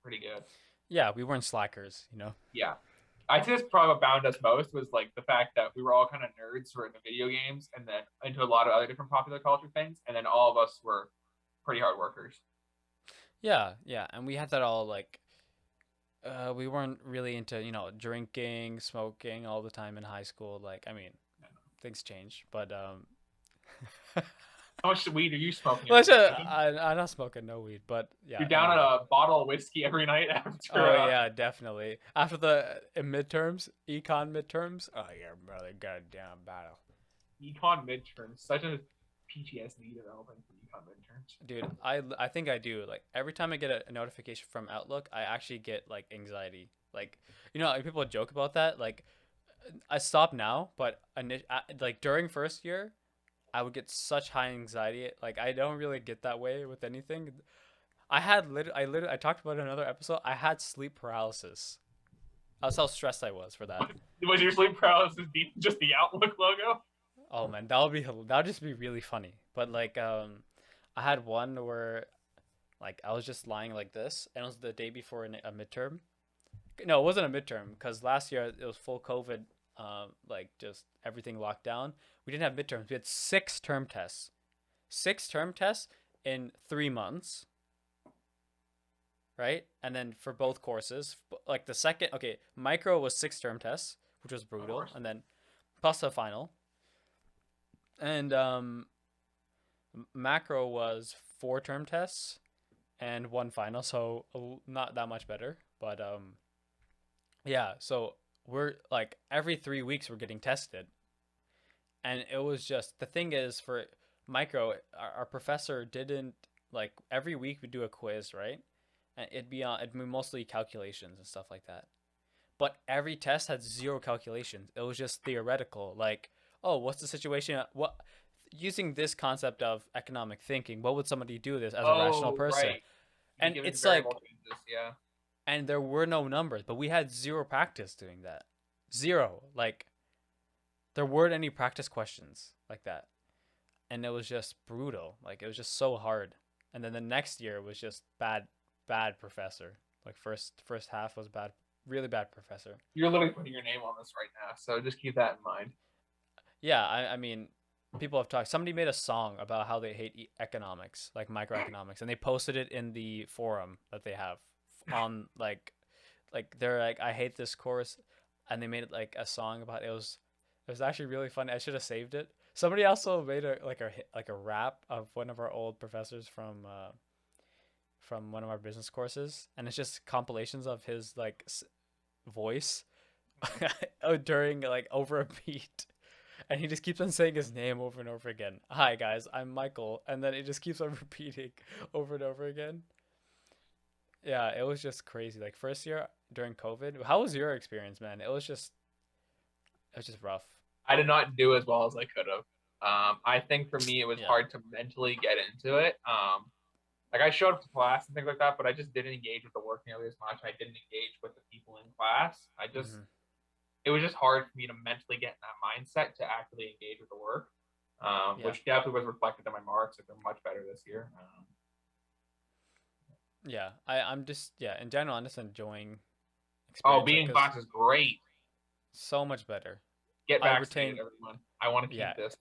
pretty good. yeah. We weren't slackers, you know. Yeah. I'd say that's probably what bound us most was like the fact that we were all kind of nerds who were into video games and then into a lot of other different popular culture things, and then all of us were pretty hard workers. Yeah, yeah. And we had that all like. We weren't really into drinking, smoking all the time in high school. Like, I mean, things change, but How much weed are you smoking well, every day, Evan? I'm not smoking no weed, but yeah. You're down at Anyway. a bottle of whiskey every night after Oh yeah, definitely. After the midterms, econ midterms. Oh yeah, brother, goddamn battle. econ midterms. Such a PTSD developing from econ midterms. Dude, I think I do. Like every time I get a notification from Outlook, I actually get like anxiety. Like like, people joke about that. Like I stop now, but like during first year, I would get such high anxiety. Like I don't really get that way with anything. I talked about it in another episode. I had sleep paralysis. That's how stressed I was for that. Was your sleep paralysis just the Outlook logo? Oh man, that would just be really funny. But like I had one where like I was just lying like this, and it was the day before a midterm. No, it wasn't a midterm because last year it was full COVID. Like just everything locked down. We didn't have midterms. We had 6 term tests. 6 term tests in 3 months, right? And then for both courses, like the second, okay, micro was 6 term tests, which was Of brutal, course. and then plus a final, and macro was 4 term tests and one final, so not that much better, but yeah. So we're like every 3 weeks we're getting tested, and it was just the thing is for micro, our professor didn't like every week we do a quiz, right? And it'd be mostly calculations and stuff like that. But every test had zero calculations. It was just theoretical. Like, oh, what's the situation? What using this concept of economic thinking, what would somebody do this as a rational Oh, person? right. You And give it it's variable like, changes, yeah. and there were no numbers, but we had zero practice doing that. Zero. Like, there weren't any practice questions like that. And it was just brutal. Like, it was just so hard. And then the next year was just bad professor. Like first half was bad, really bad professor. You're literally putting your name on this right now, so just keep that in mind. Yeah, I mean, people have talked. Somebody made a song about how they hate economics, like microeconomics, and they posted it in the forum that they have on like they're like, I hate this course, and they made it like a song about it. It was actually really funny. I should have saved it. Somebody also made a rap of one of our old professors from one of our business courses, and it's just compilations of his like voice oh, during like over a beat. And he just keeps on saying his name over and over again. Hi guys, I'm Michael, and then it just keeps on repeating over and over again. Yeah, it was just crazy. Like first year during COVID, how was your experience, man? It was just rough. I did not do as well as I could have. I think for me, it was Yeah. hard to mentally get into it. Like I showed up to class and things like that, but I just didn't engage with the work nearly as much. I didn't engage with the people in class. Hmm. It was just hard for me to mentally get in that mindset to actively engage with the work, Yeah. which definitely was reflected in my marks. Like they're much better this year. Yeah. I'm just yeah. In general, I'm just enjoying Oh, experience like being in because class is great. so much better. Get I vaccinated, retain. everyone. I want to Yeah. keep this.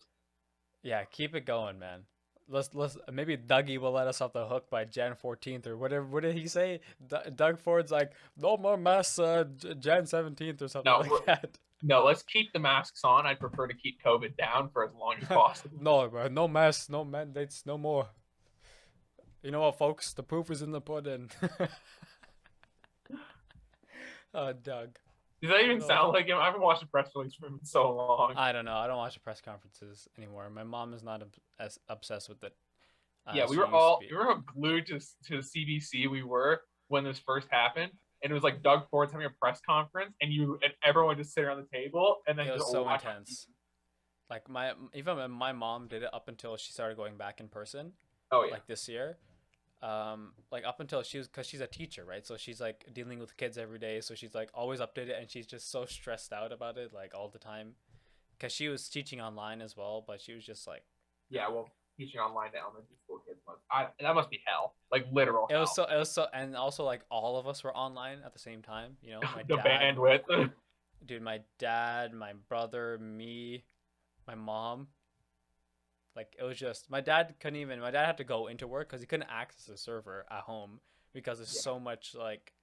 Yeah. Keep it going, man. Let's maybe Dougie will let us off the hook by Jan 14th or whatever. What did he say? Doug Ford's like no more mess Jan 17th or something No, like that. no. Let's keep the masks on. I'd prefer to keep COVID down for as long as possible. No, bro, no mess, no mandates, no more. You know what, folks? The proof is in the pudding. Doug. Does that even No, sound like him? I haven't watched a press release from him in so long. I don't know. I don't watch the press conferences anymore. My mom is not as obsessed with it Yeah, as she used to be. we were all glued to CBC. We were when this first happened, and it was like Doug Ford's having a press conference, and everyone just sit around the table and then It was just so watch. intense. Like my mom did it up until she started going back in person, Oh yeah, like this year. Like up until she was, because she's a teacher, right? So she's like dealing with kids every day, so she's like always updated, and she's just so stressed out about it, like all the time, because she was teaching online as well, but she was just like, yeah. Well, teaching online to elementary school kids that must be hell, like literal hell. it was so, and also like all of us were online at the same time. You know, my The dad, bandwidth. dude, my dad, my brother, me, my mom. Like it was just my dad couldn't even. My dad had to go into work because he couldn't access the server at home because there's Yeah. so much like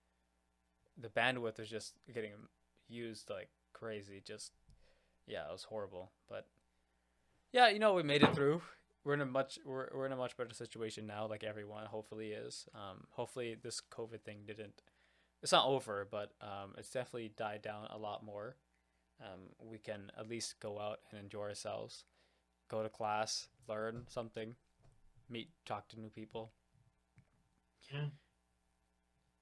the bandwidth is just getting used like crazy. Just yeah, it was horrible. But yeah, we made it through. We're in a much better situation now. Like everyone hopefully is. Hopefully this COVID thing didn't. It's not over, but it's definitely died down a lot more. We can at least go out and enjoy ourselves, go to class, learn something, talk to new people. Yeah.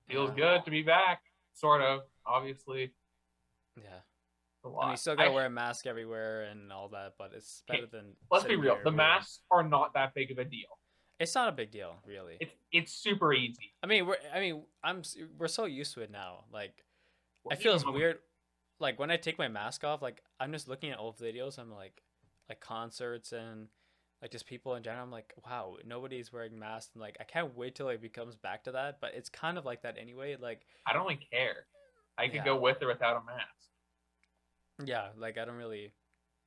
Feels Yeah, good to be back. Sort of. Obviously, yeah. a I mean, you lot. still gotta wear a mask everywhere and all that, but it's better Okay, than let's be sitting real. here The wearing. masks are not that big of a deal. It's not a big deal, really. It's super easy. We're so used to it now. Like, I Well, feel even it's weird. Like when I take my mask off, like I'm just looking at old videos. I'm like concerts and like just people in general. I'm like, wow, nobody's wearing masks, and like I can't wait till it becomes back to that. But it's kind of like that anyway. Like, I don't really care. I could yeah, go with or without a mask. yeah. Like I don't really,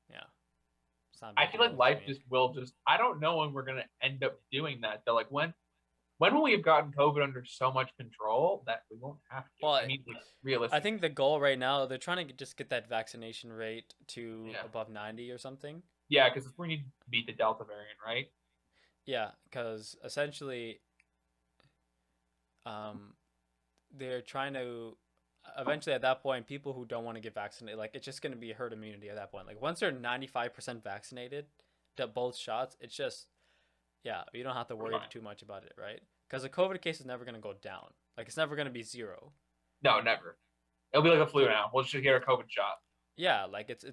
yeah. It's not a I big feel like deal to life me. just will just. I don't know when we're gonna end up doing that. Though, like when will we have gotten COVID under so much control that we won't have to? Well, I mean, like I realistically, think the goal right now, they're trying to just get that vaccination rate to yeah, above 90 or something. yeah, because we need to beat the Delta variant, right? Yeah, because essentially, um, they're trying to eventually at that point, people who don't want to get vaccinated, like it's just going to be herd immunity at that point. Like once they're 95% vaccinated to both shots, it's just, yeah, you don't have to We're worry fine. too much about it, right? Because the COVID case is never going to go down. Like it's never going to be zero. No, never. It'll be like the flu So now. We'll just get a COVID shot. yeah, like it's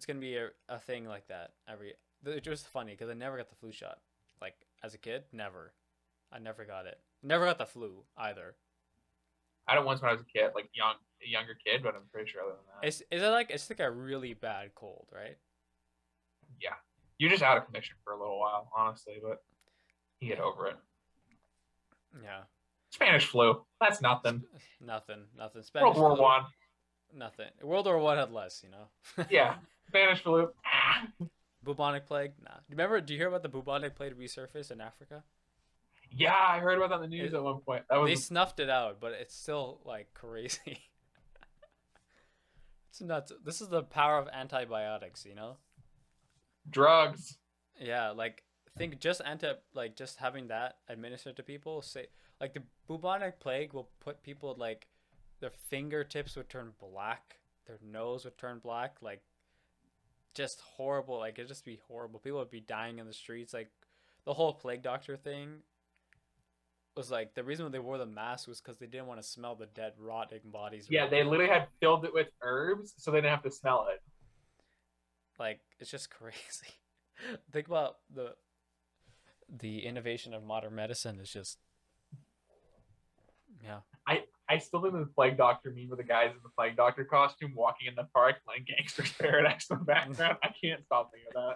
gonna be a thing like that every. It's just funny because I never got the flu shot. Like as a kid, never. I never got it. Never got the flu either. I had it once when I was a kid, like a younger kid, but I'm pretty sure other than that, It's like a really bad cold, right? yeah, you're just out of commission for a little while, honestly. But you get Yeah, over it. yeah. Spanish flu, that's nothing. Nothing. World Spanish War flu, One, nothing. World War One had less. yeah. Spanish flu. Bubonic plague, nah. Do you hear about the bubonic plague resurface in Africa? Yeah, I heard about that in the news It, at one point. That they was snuffed it out, but it's still like crazy. It's nuts. This is the power of antibiotics. drugs. Yeah, like think just having that administered to people, say like the bubonic plague will put people like their fingertips would turn black their nose would turn black, like just horrible. Like it'd just be horrible. People would be dying in the streets. Like the whole plague doctor thing was like the reason they wore the mask was because they didn't want to smell the dead, rotting bodies Yeah, around they them. literally had filled it with herbs so they didn't have to smell it. Like it's just crazy. Think about the innovation of modern medicine is just yeah. I still think the plague doctor meme with the guys in the plague doctor costume walking in the park playing Gangster's Paradise in the background. I can't stop thinking of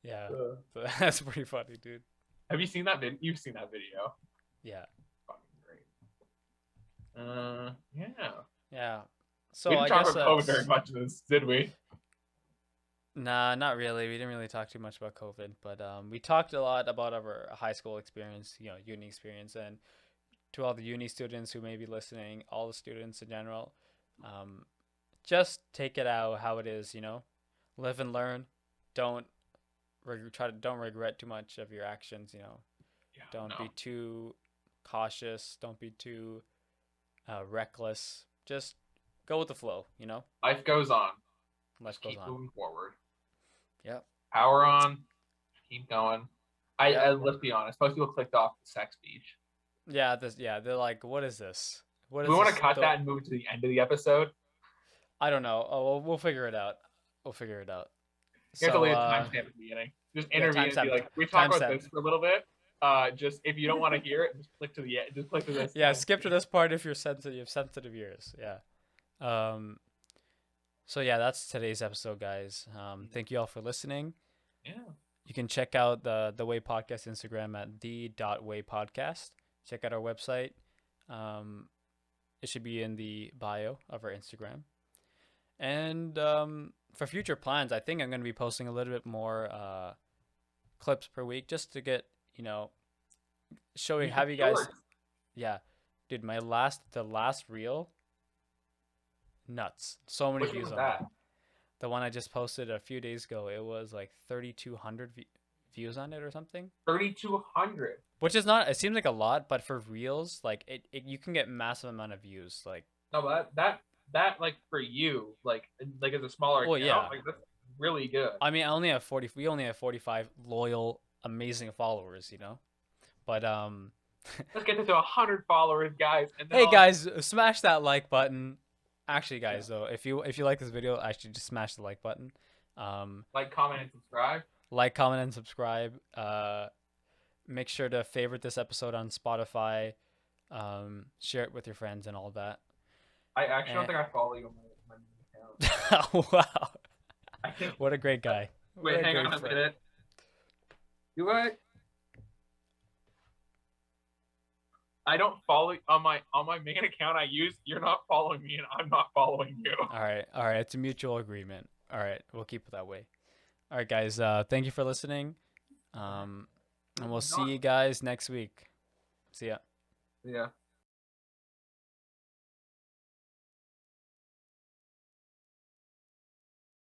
Yeah, that. that's pretty funny, dude. Have you seen that video? You've seen that video. Yeah, Fucking great. Yeah. yeah. We So didn't I talk guess about COVID very that's much in this, did we? nah, not really. We didn't really talk too much about COVID, but we talked a lot about our high school experience, uni experience, and to all the uni students who may be listening, all the students in general, um, just take it out how it is, live and learn. Don't don't regret too much of your actions, Yeah, Don't no. be too cautious. Don't be too reckless. Just go with the flow. Life goes on. Life Just goes keep on. moving forward. Yep. Power on. Keep going. Yep. Let's be honest. Most people clicked off the sex speech. Yeah. This. Yeah. They're like, what is this? What Do we is want to this? cut that and move to the end of the episode? I don't know. Oh, we'll figure it out. We'll figure it out. You have to So, leave a timestamp at the beginning. Just yeah, intervene and be timestamp. like, we talk about Timestamp. this for a little bit. Just if you don't want to hear it, just click to the end. Just click to this. Yeah. Skip to this part if you're sensitive. You have sensitive ears. Yeah. Um. So yeah, that's today's episode, guys. Thank you all for listening. Yeah. You can check out the Way Podcast Instagram at the.way podcast. Check out our website. It should be in the bio of our Instagram. And for future plans, I think I'm going to be posting a little bit more clips per week just to get, showing, have you guys, yeah, dude, the last reel, nuts. So many Which one views was on that? that. The one I just posted a few days ago, it was like 3,200 views on it or something. 3,200. Which is not. It seems like a lot, but for reels, like you can get massive amount of views. Like, No, but that like for you, like as a smaller well, account, yeah. like that's really good. I mean, I only have 40. We only have 45 loyal, amazing followers. But Let's get to 100 followers, guys. And then hey guys, smash that like button. Actually, guys, though, if you like this video, actually just smash the like button. like, comment, and subscribe. Like, comment, and subscribe. Make sure to favorite this episode on Spotify. Share it with your friends and all that. I actually don't think I follow you on my account. Wow. I think. What a great guy. Wait, hang on a minute. Do I? I don't follow on my main account I use. You're not following me, and I'm not following you. All right. It's a mutual agreement. All right, we'll keep it that way. All right, guys. Thank you for listening. And we'll see you guys next week. See ya. Yeah.